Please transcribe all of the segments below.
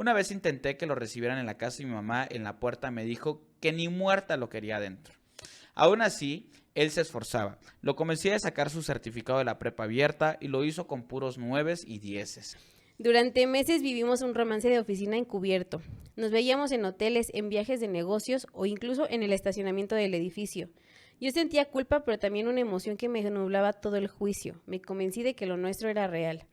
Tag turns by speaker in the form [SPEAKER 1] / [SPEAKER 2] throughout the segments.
[SPEAKER 1] Una vez intenté que lo recibieran en la casa y mi mamá en la puerta me dijo que ni muerta lo quería adentro. Aún así, él se esforzaba. Lo convencí de sacar su certificado de la prepa abierta y lo hizo con puros 9s y 10s.
[SPEAKER 2] Durante meses vivimos un romance de oficina encubierto. Nos veíamos en hoteles, en viajes de negocios o incluso en el estacionamiento del edificio. Yo sentía culpa, pero también una emoción que me nublaba todo el juicio. Me convencí de que lo nuestro era real.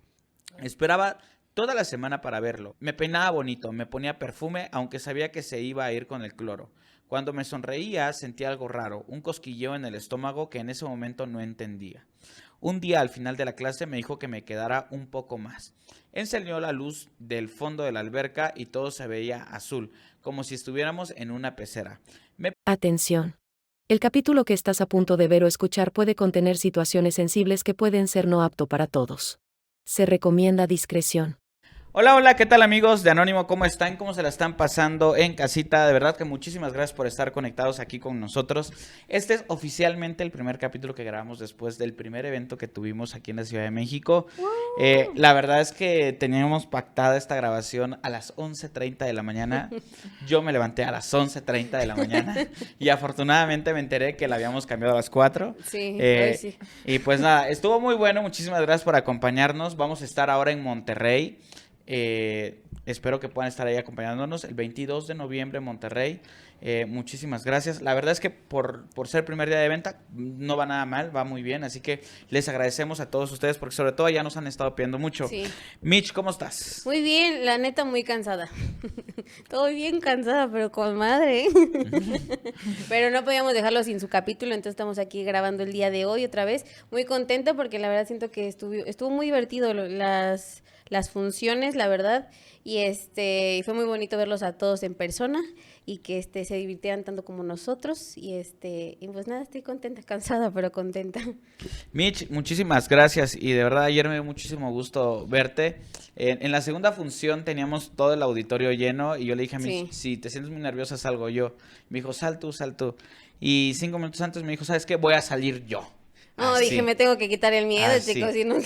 [SPEAKER 1] Esperaba toda la semana para verlo. Me peinaba bonito, me ponía perfume, aunque sabía que se iba a ir con el cloro. Cuando me sonreía sentía algo raro, un cosquilleo en el estómago que en ese momento no entendía. Un día al final de la clase me dijo que me quedara un poco más. Encendió la luz del fondo de la alberca y todo se veía azul, como si estuviéramos en una pecera.
[SPEAKER 3] Atención. El capítulo que estás a punto de ver o escuchar puede contener situaciones sensibles que pueden ser no apto para todos. Se recomienda discreción.
[SPEAKER 1] Hola, ¿qué tal amigos de Anónimo? ¿Cómo están? ¿Cómo se la están pasando en casita? De verdad que muchísimas gracias por estar conectados aquí con nosotros. Este es oficialmente el primer capítulo que grabamos después del primer evento que tuvimos aquí en la Ciudad de México. La verdad es que teníamos pactada esta grabación a las 11:30 de la mañana. Yo me levanté a las 11:30 de la mañana y afortunadamente me enteré que la habíamos cambiado a las 4.
[SPEAKER 2] Sí, sí.
[SPEAKER 1] Y pues nada, estuvo muy bueno. Muchísimas gracias por acompañarnos. Vamos a estar ahora en Monterrey. Espero que puedan estar ahí acompañándonos el 22 de noviembre en Monterrey. Muchísimas gracias. La verdad es que por ser primer día de venta no va nada mal, va muy bien. Así que les agradecemos a todos ustedes porque sobre todo ya nos han estado pidiendo mucho.
[SPEAKER 2] Sí.
[SPEAKER 1] Mitch, ¿cómo estás?
[SPEAKER 2] Muy bien, la neta muy cansada. Todo bien cansada, pero con madre. Pero no podíamos dejarlo sin su capítulo, entonces estamos aquí grabando el día de hoy otra vez. Muy contenta porque la verdad siento que estuvo muy divertido las funciones, la verdad, y fue muy bonito verlos a todos en persona y que se divirtieran tanto como nosotros y pues nada, estoy contenta, cansada, pero contenta.
[SPEAKER 1] Mitch, muchísimas gracias y de verdad ayer me dio muchísimo gusto verte. En la segunda función teníamos todo el auditorio lleno y yo le dije a Mitch, si te sientes muy nerviosa salgo yo. Me dijo, sal tú. Y 5 minutos antes me dijo, ¿sabes qué? Voy a salir yo.
[SPEAKER 2] No,
[SPEAKER 1] Así.
[SPEAKER 2] Dije, me tengo que quitar el miedo, chicos. Si no...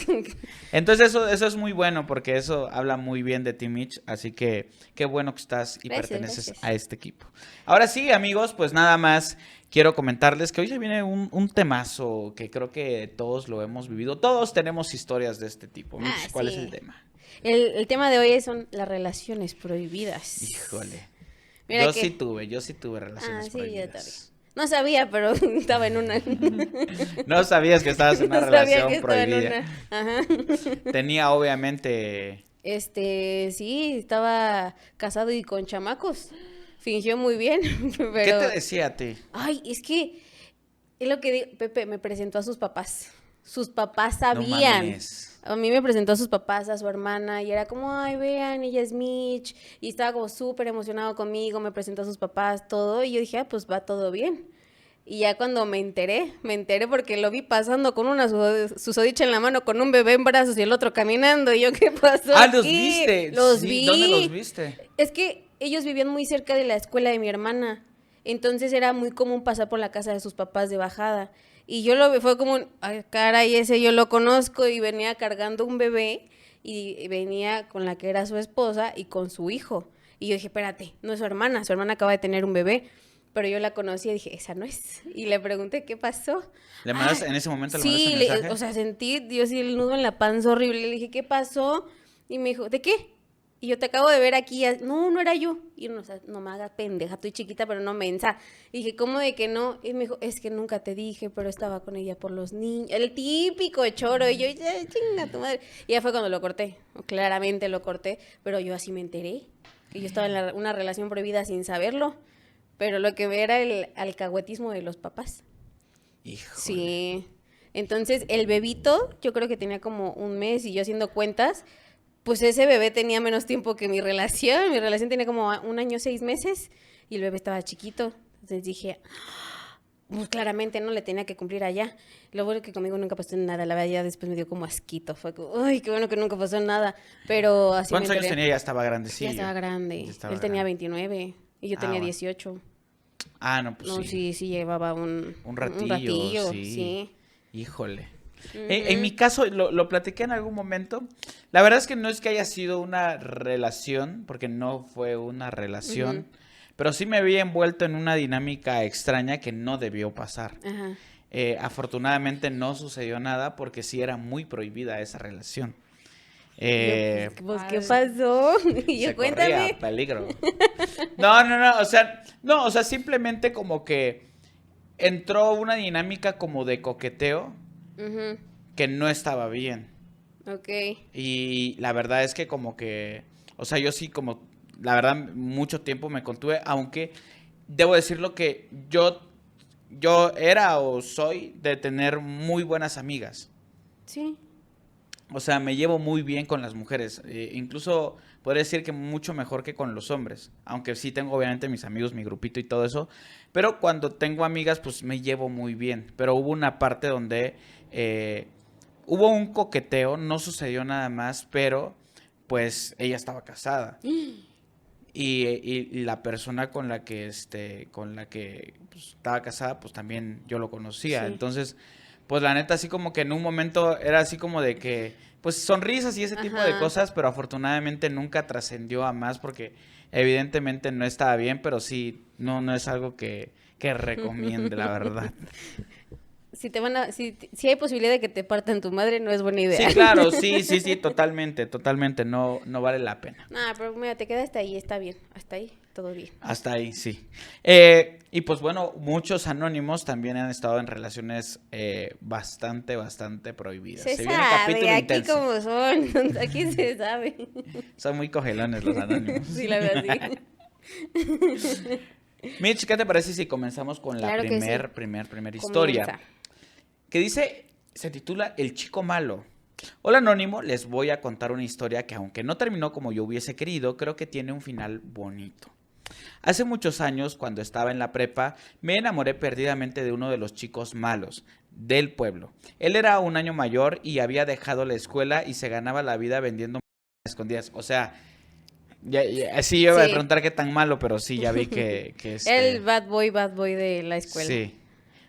[SPEAKER 1] Entonces eso es muy bueno porque eso habla muy bien de ti, Mitch. Así que qué bueno que estás y perteneces a este equipo. Ahora sí, amigos, pues nada más quiero comentarles que hoy se viene un temazo que creo que todos lo hemos vivido. Todos tenemos historias de este tipo. Mitch, ¿cuál es el tema?
[SPEAKER 2] El tema de hoy son las relaciones prohibidas.
[SPEAKER 1] Híjole.
[SPEAKER 2] Mira
[SPEAKER 1] yo sí tuve relaciones prohibidas.
[SPEAKER 2] Yo también. No sabía, pero estaba en una.
[SPEAKER 1] No sabías que estabas en una relación prohibida.
[SPEAKER 2] Ajá.
[SPEAKER 1] Tenía obviamente...
[SPEAKER 2] Sí, estaba casado y con chamacos. Fingió muy bien, pero...
[SPEAKER 1] ¿Qué te decía a ti?
[SPEAKER 2] Ay, es lo que digo, Pepe me presentó a sus papás. Sus papás sabían.
[SPEAKER 1] No mames.
[SPEAKER 2] A mí me presentó a sus papás, a su hermana, y era como, ay, vean, ella es Mitch, y estaba como súper emocionado conmigo, me presentó a sus papás, todo, y yo dije, pues va todo bien. Y ya cuando me enteré porque lo vi pasando con una susodicha en la mano, con un bebé en brazos y el otro caminando, y yo, ¿qué pasó aquí?
[SPEAKER 1] ¿Los viste?
[SPEAKER 2] Los vi.
[SPEAKER 1] ¿Dónde los viste?
[SPEAKER 2] Es que ellos vivían muy cerca de la escuela de mi hermana, entonces era muy común pasar por la casa de sus papás de bajada. Y yo lo vi, fue como, ay, caray, ese yo lo conozco, y venía cargando un bebé, y venía con la que era su esposa y con su hijo. Y yo dije, espérate, no es su hermana acaba de tener un bebé. Pero yo la conocí y dije, esa no es. Y le pregunté, ¿qué pasó?
[SPEAKER 1] ¿Le mandaste en ese momento le mandaste mensaje?
[SPEAKER 2] O sea, sentí, yo sí, el nudo en la panza horrible. Le dije, ¿qué pasó? Y me dijo, ¿de qué? Y yo, te acabo de ver aquí. No era yo. Y yo, no me hagas pendeja, estoy chiquita, pero no mensa. Y dije, ¿cómo de que no? Y me dijo, es que nunca te dije, pero estaba con ella por los niños. El típico choro. Y yo, chinga tu madre. Y ya fue cuando lo corté. Claramente lo corté, pero yo así me enteré. Que yo estaba en una relación prohibida sin saberlo. Pero lo que era el alcahuetismo de los papás.
[SPEAKER 1] Híjole.
[SPEAKER 2] Sí. Entonces, el bebito, yo creo que tenía como un mes, y yo haciendo cuentas, pues ese bebé tenía menos tiempo que mi relación. Mi relación tenía como 1 año, 6 meses, y el bebé estaba chiquito. Entonces dije, pues claramente no le tenía que cumplir allá. Lo bueno que conmigo nunca pasó nada, la verdad ya después me dio como asquito. Fue como, ay, qué bueno que nunca pasó nada. Pero así
[SPEAKER 1] ¿Cuántos años tenía? Ya estaba grandecillo.
[SPEAKER 2] Ya estaba grande. Él tenía 29 y yo tenía 18.
[SPEAKER 1] Ah, no, pues
[SPEAKER 2] no, sí llevaba un
[SPEAKER 1] ratillo,
[SPEAKER 2] sí.
[SPEAKER 1] Híjole. En mi caso, lo platiqué en algún momento. La verdad es que no es que haya sido una relación, porque no fue una relación, pero sí me había envuelto en una dinámica extraña que no debió pasar.
[SPEAKER 2] Ajá.
[SPEAKER 1] Afortunadamente no sucedió nada porque sí era muy prohibida esa relación.
[SPEAKER 2] Y yo,
[SPEAKER 1] Eh,
[SPEAKER 2] pues, ¿qué pasó? Y yo,
[SPEAKER 1] se
[SPEAKER 2] cuéntame.
[SPEAKER 1] corría peligro. No, o sea, simplemente como que entró una dinámica como de coqueteo
[SPEAKER 2] Ujú,
[SPEAKER 1] que no estaba bien.
[SPEAKER 2] ok.
[SPEAKER 1] Y la verdad es que como que, o sea, yo sí como, la verdad, mucho tiempo me contuve, aunque debo decirlo que yo era o soy de tener muy buenas amigas.
[SPEAKER 2] Sí.
[SPEAKER 1] O sea, me llevo muy bien con las mujeres. Incluso podría decir que mucho mejor que con los hombres. Aunque sí tengo obviamente mis amigos, mi grupito y todo eso. Pero cuando tengo amigas, pues me llevo muy bien. Pero hubo una parte donde hubo un coqueteo, no sucedió nada más, pero pues ella estaba casada. Y la persona con la que pues, estaba casada, pues también yo lo conocía.
[SPEAKER 2] Sí.
[SPEAKER 1] Entonces, pues la neta, así como que en un momento era así como de que, pues sonrisas y ese tipo de
[SPEAKER 2] Ajá.
[SPEAKER 1] cosas, pero afortunadamente nunca trascendió a más porque evidentemente no estaba bien, pero sí, no es algo que recomiende, la verdad.
[SPEAKER 2] Si hay posibilidad de que te partan tu madre, no es buena idea.
[SPEAKER 1] Sí, claro, sí, totalmente, no vale la pena.
[SPEAKER 2] Nah, pero mira, te quedaste ahí, está bien. Hasta ahí, todo bien.
[SPEAKER 1] Hasta ahí, sí. Y pues bueno, muchos anónimos también han estado en relaciones bastante prohibidas.
[SPEAKER 2] Se
[SPEAKER 1] Se viene
[SPEAKER 2] sabe,
[SPEAKER 1] capítulo
[SPEAKER 2] aquí
[SPEAKER 1] intenso.
[SPEAKER 2] como son, aquí se sabe.
[SPEAKER 1] Son muy cogelones los anónimos.
[SPEAKER 2] Sí, la verdad, sí.
[SPEAKER 1] Mitch, ¿qué te parece si comenzamos con la
[SPEAKER 2] Claro que sí.
[SPEAKER 1] primer historia?
[SPEAKER 2] Comienza.
[SPEAKER 1] Que dice, se titula El chico malo. Hola anónimo, les voy a contar una historia que aunque no terminó como yo hubiese querido, creo que tiene un final bonito. Hace muchos años, cuando estaba en la prepa, me enamoré perdidamente de uno de los chicos malos del pueblo. Él era un año mayor y había dejado la escuela y se ganaba la vida vendiendo escondidas. O sea, sí, yo iba a
[SPEAKER 2] Sí,
[SPEAKER 1] preguntar qué tan malo, pero sí, ya vi que
[SPEAKER 2] el bad boy de la escuela.
[SPEAKER 1] sí,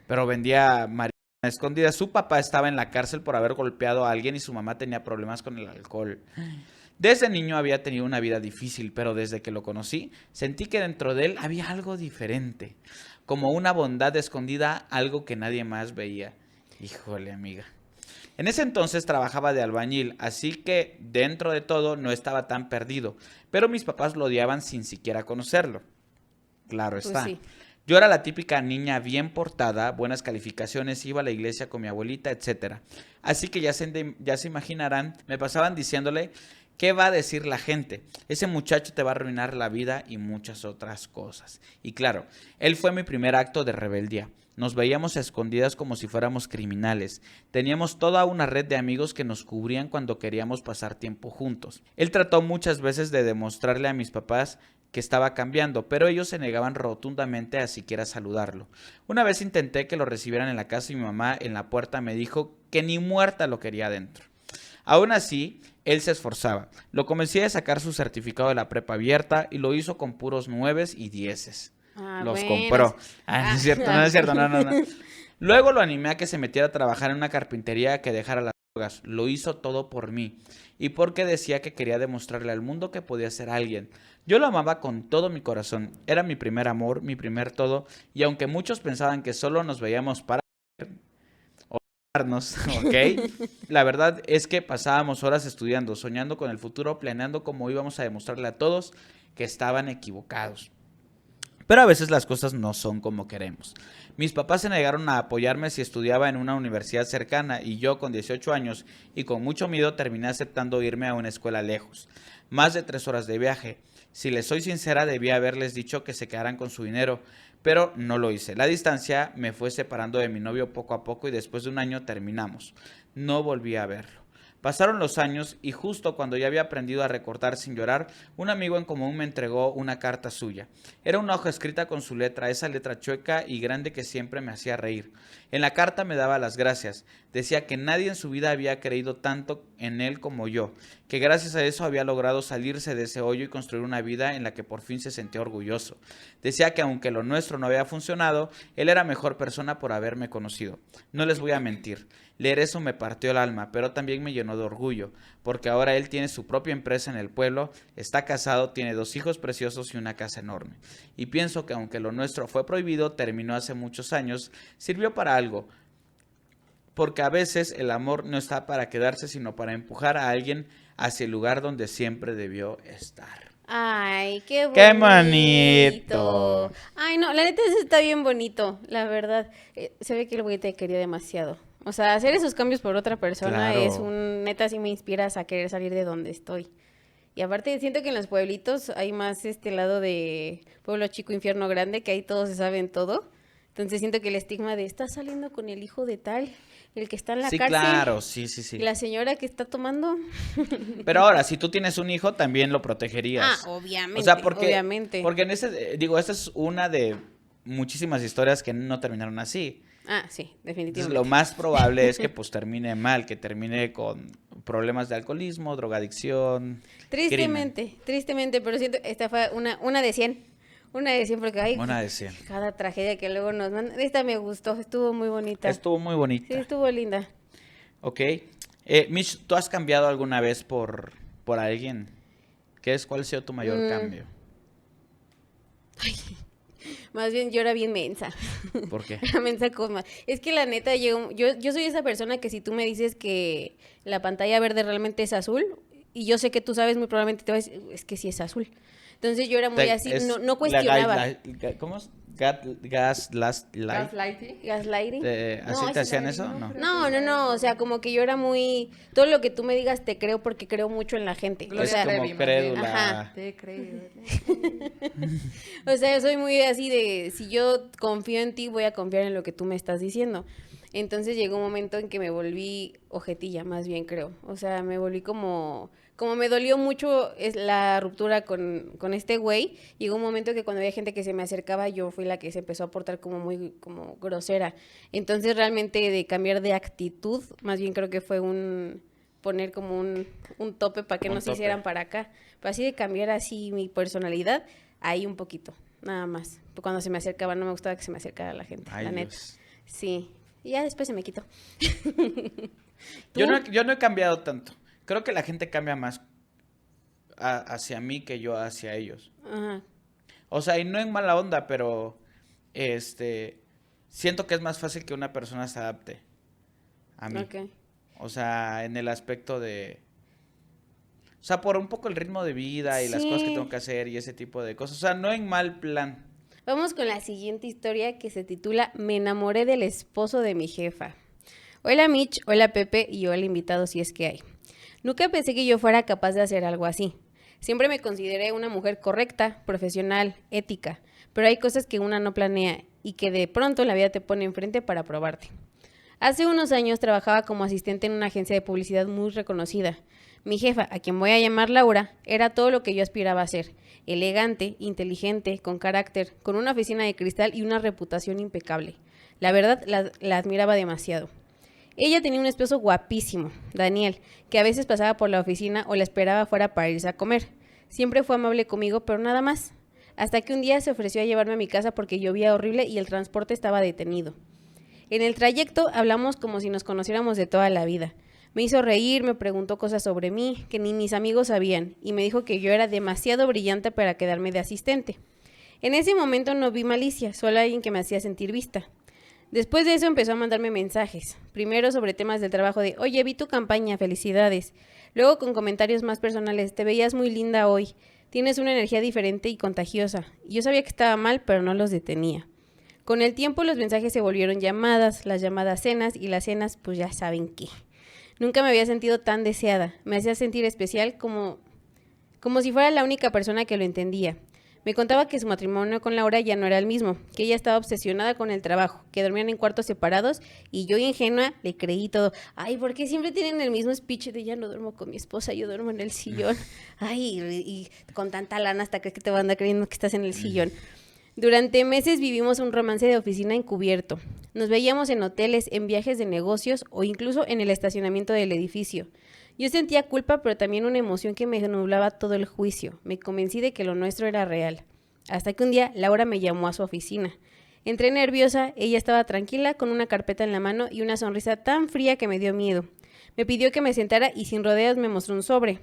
[SPEAKER 1] pero vendía marihuana escondida. Su papá estaba en la cárcel por haber golpeado a alguien y su mamá tenía problemas con el alcohol. Desde niño había tenido una vida difícil, pero desde que lo conocí, sentí que dentro de él había algo diferente, como una bondad escondida, algo que nadie más veía. Híjole, amiga. En ese entonces trabajaba de albañil, así que dentro de todo no estaba tan perdido, pero mis papás lo odiaban sin siquiera conocerlo. Claro
[SPEAKER 2] Pues
[SPEAKER 1] está.
[SPEAKER 2] sí.
[SPEAKER 1] Yo era la típica niña bien portada, buenas calificaciones, iba a la iglesia con mi abuelita, etcétera. Así que ya se imaginarán, me pasaban diciéndole, ¿qué va a decir la gente? Ese muchacho te va a arruinar la vida y muchas otras cosas. Y claro, él fue mi primer acto de rebeldía. Nos veíamos a escondidas como si fuéramos criminales. Teníamos toda una red de amigos que nos cubrían cuando queríamos pasar tiempo juntos. Él trató muchas veces de demostrarle a mis papás que estaba cambiando, pero ellos se negaban rotundamente a siquiera saludarlo. Una vez intenté que lo recibieran en la casa y mi mamá en la puerta me dijo que ni muerta lo quería adentro. Aún así, él se esforzaba. Lo convencí de sacar su certificado de la prepa abierta y lo hizo con puros 9 y 10.
[SPEAKER 2] Ah,
[SPEAKER 1] Los
[SPEAKER 2] bueno.
[SPEAKER 1] compró. No es cierto, no es cierto, no. Luego lo animé a que se metiera a trabajar en una carpintería que dejara las drogas. Lo hizo todo por mí. Y porque decía que quería demostrarle al mundo que podía ser alguien. Yo lo amaba con todo mi corazón. Era mi primer amor, mi primer todo. Y aunque muchos pensaban que solo nos veíamos para darnos, ¿ok? La verdad es que pasábamos horas estudiando, soñando con el futuro, planeando cómo íbamos a demostrarle a todos que estaban equivocados. Pero a veces las cosas no son como queremos. Mis papás se negaron a apoyarme si estudiaba en una universidad cercana y yo con 18 años y con mucho miedo terminé aceptando irme a una escuela lejos. Más de 3 horas de viaje. Si les soy sincera, debía haberles dicho que se quedaran con su dinero, pero no lo hice. La distancia me fue separando de mi novio poco a poco y después de un año terminamos. No volví a verlo. Pasaron los años y justo cuando ya había aprendido a recortar sin llorar, un amigo en común me entregó una carta suya. Era una hoja escrita con su letra, esa letra chueca y grande que siempre me hacía reír. En la carta me daba las gracias. Decía que nadie en su vida había creído tanto en él como yo, que gracias a eso había logrado salirse de ese hoyo y construir una vida en la que por fin se sentía orgulloso. Decía que aunque lo nuestro no había funcionado, él era mejor persona por haberme conocido. No les voy a mentir. Leer eso me partió el alma, pero también me llenó de orgullo, porque ahora él tiene su propia empresa en el pueblo, está casado, tiene 2 hijos preciosos y una casa enorme. Y pienso que aunque lo nuestro fue prohibido, terminó hace muchos años, sirvió para algo, porque a veces el amor no está para quedarse, sino para empujar a alguien hacia el lugar donde siempre debió estar.
[SPEAKER 2] Ay, qué bonito.
[SPEAKER 1] ¡Qué bonito!
[SPEAKER 2] Ay, no, la neta eso está bien bonito, la verdad. Se ve que el güey te quería demasiado. O sea, hacer esos cambios por otra persona
[SPEAKER 1] Claro.
[SPEAKER 2] es neta sí me inspiras a querer salir de donde estoy. Y aparte siento que en los pueblitos hay más este lado de pueblo chico, infierno grande, que ahí todos se saben todo. Entonces siento que el estigma de estás saliendo con el hijo de tal, el que está en la
[SPEAKER 1] Sí,
[SPEAKER 2] cárcel,
[SPEAKER 1] claro, sí.
[SPEAKER 2] y la señora que está tomando.
[SPEAKER 1] Pero ahora, si tú tienes un hijo, también lo protegerías.
[SPEAKER 2] Obviamente,
[SPEAKER 1] O sea, porque
[SPEAKER 2] obviamente.
[SPEAKER 1] en digo, esta es una de muchísimas historias que no terminaron así.
[SPEAKER 2] Sí,
[SPEAKER 1] Entonces,
[SPEAKER 2] definitivamente.
[SPEAKER 1] lo más probable es que pues termine mal, que termine con problemas de alcoholismo, drogadicción, crimen.
[SPEAKER 2] Tristemente, pero siento, esta fue una de 100. Una de 100 porque hay
[SPEAKER 1] Una de 100.
[SPEAKER 2] cada tragedia que luego nos mandan. Esta me gustó, estuvo muy bonita.
[SPEAKER 1] Estuvo muy
[SPEAKER 2] Sí,
[SPEAKER 1] bonita.
[SPEAKER 2] estuvo linda.
[SPEAKER 1] Ok. Mish, ¿tú has cambiado alguna vez por alguien? ¿Cuál ha sido tu mayor cambio?
[SPEAKER 2] Más bien yo era bien mensa.
[SPEAKER 1] ¿Por qué?
[SPEAKER 2] Era mensa coma. Es que la neta, yo soy esa persona que si tú me dices que la pantalla verde realmente es azul, y yo sé que tú sabes, muy probablemente te vas a decir, es que sí es azul. Entonces yo era muy así, no cuestionaba.
[SPEAKER 1] ¿Cómo es? Gaslighting.
[SPEAKER 2] Gaslighting.
[SPEAKER 1] ¿Así
[SPEAKER 2] No,
[SPEAKER 1] te
[SPEAKER 2] ese
[SPEAKER 1] hacían
[SPEAKER 2] no,
[SPEAKER 1] eso? No.
[SPEAKER 2] No, o sea, como que yo era muy, todo lo que tú me digas te creo porque creo mucho en la gente.
[SPEAKER 1] Es
[SPEAKER 2] O sea,
[SPEAKER 1] como
[SPEAKER 4] Trevi, más
[SPEAKER 1] crédula.
[SPEAKER 2] Ajá.
[SPEAKER 4] Te creo.
[SPEAKER 2] o sea, yo soy muy así de, si yo confío en ti, voy a confiar en lo que tú me estás diciendo. Entonces llegó un momento en que me volví ojetilla, más bien creo. O sea, me volví como me dolió mucho es la ruptura con este güey, llegó un momento que cuando había gente que se me acercaba, yo fui la que se empezó a portar como muy como grosera. Entonces realmente de cambiar de actitud, más bien creo que fue poner como un tope para que
[SPEAKER 1] Un
[SPEAKER 2] no se
[SPEAKER 1] tope.
[SPEAKER 2] hicieran para acá. Pero así de cambiar así mi personalidad, ahí un poquito, nada más. Cuando se me acercaba, no me gustaba que se me acercara la gente,
[SPEAKER 1] Ay,
[SPEAKER 2] la neta.
[SPEAKER 1] Dios.
[SPEAKER 2] Sí. Y ya después se me quitó.
[SPEAKER 1] Yo
[SPEAKER 2] ¿Tú?
[SPEAKER 1] no he cambiado tanto. Creo que la gente cambia más hacia mí que yo hacia ellos.
[SPEAKER 2] Ajá.
[SPEAKER 1] O sea, y no en mala onda, pero siento que es más fácil que una persona se adapte a mí.
[SPEAKER 2] Ok.
[SPEAKER 1] O sea, en el aspecto de... O sea, por un poco el ritmo de vida y las cosas que
[SPEAKER 2] Sí.
[SPEAKER 1] tengo que hacer y ese tipo de cosas. O sea, no en mal plan.
[SPEAKER 2] Vamos con la siguiente historia que se titula Me enamoré del esposo de mi jefa. Hola Mitch, hola Pepe y hola invitado si es que hay. Nunca pensé que yo fuera capaz de hacer algo así. Siempre me consideré una mujer correcta, profesional, ética, pero hay cosas que una no planea y que de pronto la vida te pone enfrente para probarte. Hace unos años trabajaba como asistente en una agencia de publicidad muy reconocida. Mi jefa, a quien voy a llamar Laura, era todo lo que yo aspiraba a ser. Elegante, inteligente, con carácter, con una oficina de cristal y una reputación impecable. La verdad, la admiraba demasiado. Ella tenía un esposo guapísimo, Daniel, que a veces pasaba por la oficina o la esperaba afuera para irse a comer. Siempre fue amable conmigo, pero nada más. Hasta que un día se ofreció a llevarme a mi casa porque llovía horrible y el transporte estaba detenido. En el trayecto hablamos como si nos conociéramos de toda la vida. Me hizo reír, me preguntó cosas sobre mí que ni mis amigos sabían y me dijo que yo era demasiado brillante para quedarme de asistente. En ese momento no vi malicia, solo alguien que me hacía sentir vista. Después de eso empezó a mandarme mensajes, primero sobre temas del trabajo de, oye, vi tu campaña, felicidades. Luego con comentarios más personales, te veías muy linda hoy, tienes una energía diferente y contagiosa. Yo sabía que estaba mal, pero no los detenía. Con el tiempo los mensajes se volvieron llamadas, las llamadas cenas y las cenas pues ya saben qué. Nunca me había sentido tan deseada, me hacía sentir especial como si fuera la única persona que lo entendía. Me contaba que su matrimonio con Laura ya no era el mismo, que ella estaba obsesionada con el trabajo, que dormían en cuartos separados y yo ingenua le creí todo. Ay, ¿por qué siempre tienen el mismo speech de ya no duermo con mi esposa, yo duermo en el sillón? Ay, y con tanta lana hasta crees que te van a andar creyendo que estás en el sillón. Durante meses vivimos un romance de oficina encubierto. Nos veíamos en hoteles, en viajes de negocios o incluso en el estacionamiento del edificio. Yo sentía culpa, pero también una emoción que me nublaba todo el juicio. Me convencí de que lo nuestro era real. Hasta que un día Laura me llamó a su oficina. Entré nerviosa, ella estaba tranquila, con una carpeta en la mano y una sonrisa tan fría que me dio miedo. Me pidió que me sentara y sin rodeos me mostró un sobre.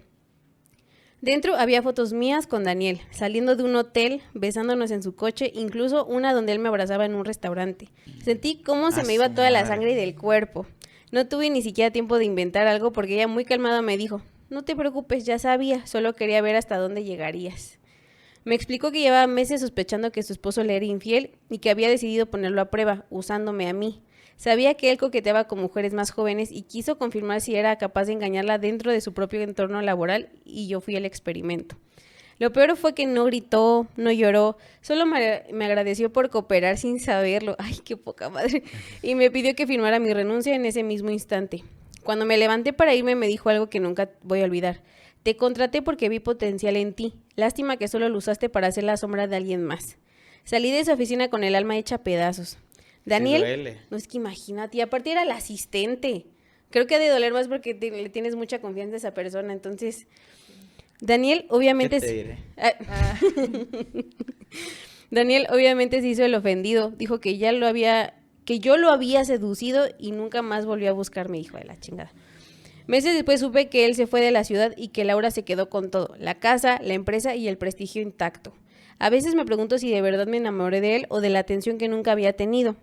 [SPEAKER 2] Dentro había fotos mías con Daniel, saliendo de un hotel, besándonos en su coche, incluso una donde él me abrazaba en un restaurante. Sentí cómo se me iba toda la sangre del cuerpo. No tuve ni siquiera tiempo de inventar algo porque ella muy calmada me dijo, no te preocupes, ya sabía, solo quería ver hasta dónde llegarías. Me explicó que llevaba meses sospechando que su esposo le era infiel y que había decidido ponerlo a prueba, usándome a mí. Sabía que él coqueteaba con mujeres más jóvenes y quiso confirmar si era capaz de engañarla dentro de su propio entorno laboral y yo fui el experimento. Lo peor fue que no gritó, no lloró, solo me agradeció por cooperar sin saberlo. Ay, qué poca madre. Y me pidió que firmara mi renuncia en ese mismo instante. Cuando me levanté para irme me dijo algo que nunca voy a olvidar. Te contraté porque vi potencial en ti. Lástima que solo lo usaste para hacer la sombra de alguien más. Salí de su oficina con el alma hecha pedazos. Daniel,
[SPEAKER 1] duele.
[SPEAKER 2] no es que imagínate, y aparte era el asistente. Creo que ha de doler más porque le tienes mucha confianza a esa persona. Entonces, Daniel obviamente...
[SPEAKER 1] ¿Qué te diré?
[SPEAKER 2] Daniel obviamente se hizo el ofendido. Dijo que yo lo había seducido y nunca más volvió a buscarme, hijo de la chingada. Meses después supe que él se fue de la ciudad y que Laura se quedó con todo, la casa, la empresa y el prestigio intacto. A veces me pregunto si de verdad me enamoré de él o de la atención que nunca había tenido.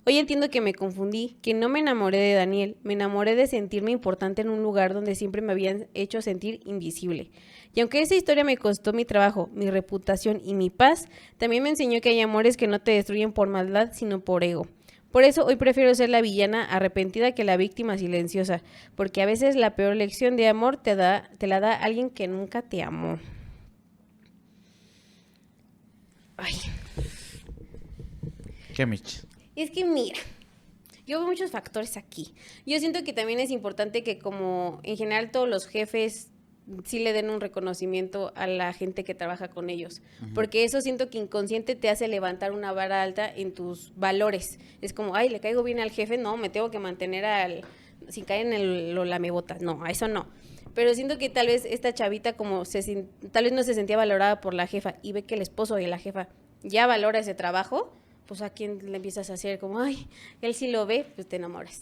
[SPEAKER 2] Hoy entiendo que me confundí, que no me enamoré de Daniel, me enamoré de sentirme importante en un lugar donde siempre me habían hecho sentir invisible. Y aunque esa historia me costó mi trabajo, mi reputación y mi paz, también me enseñó que hay amores que no te destruyen por maldad, sino por ego. Por eso hoy prefiero ser la villana arrepentida que la víctima silenciosa, porque a veces la peor lección de amor te la da alguien que nunca te amó. Ay.
[SPEAKER 1] ¿Qué, Mitch?
[SPEAKER 2] Es que mira, yo veo muchos factores aquí. Yo siento que también es importante que como en general todos los jefes sí le den un reconocimiento a la gente que trabaja con ellos, porque eso siento que inconsciente te hace levantar una vara alta en tus valores. Es como, ay, le caigo bien al jefe, no, me tengo que mantener sin caer en el lamebotas, no, a eso no. Pero siento que tal vez esta chavita tal vez no se sentía valorada por la jefa y ve que el esposo de la jefa ya valora ese trabajo, pues a quién le empiezas a hacer como, ay, él sí lo ve, pues te enamoras.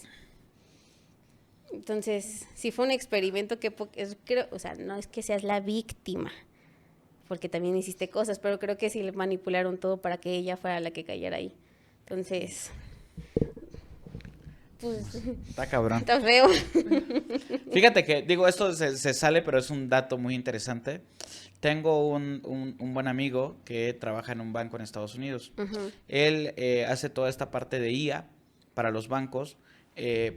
[SPEAKER 2] Entonces, si fue un experimento creo, o sea, no es que seas la víctima, porque también hiciste cosas, pero creo que sí le manipularon todo para que ella fuera la que cayera ahí. Entonces, pues...
[SPEAKER 1] Está cabrón.
[SPEAKER 2] Está feo.
[SPEAKER 1] Fíjate que, digo, esto se sale, pero es un dato muy interesante. Tengo un buen amigo que trabaja en un banco en Estados Unidos.
[SPEAKER 2] Uh-huh.
[SPEAKER 1] Él hace toda esta parte de IA para los bancos,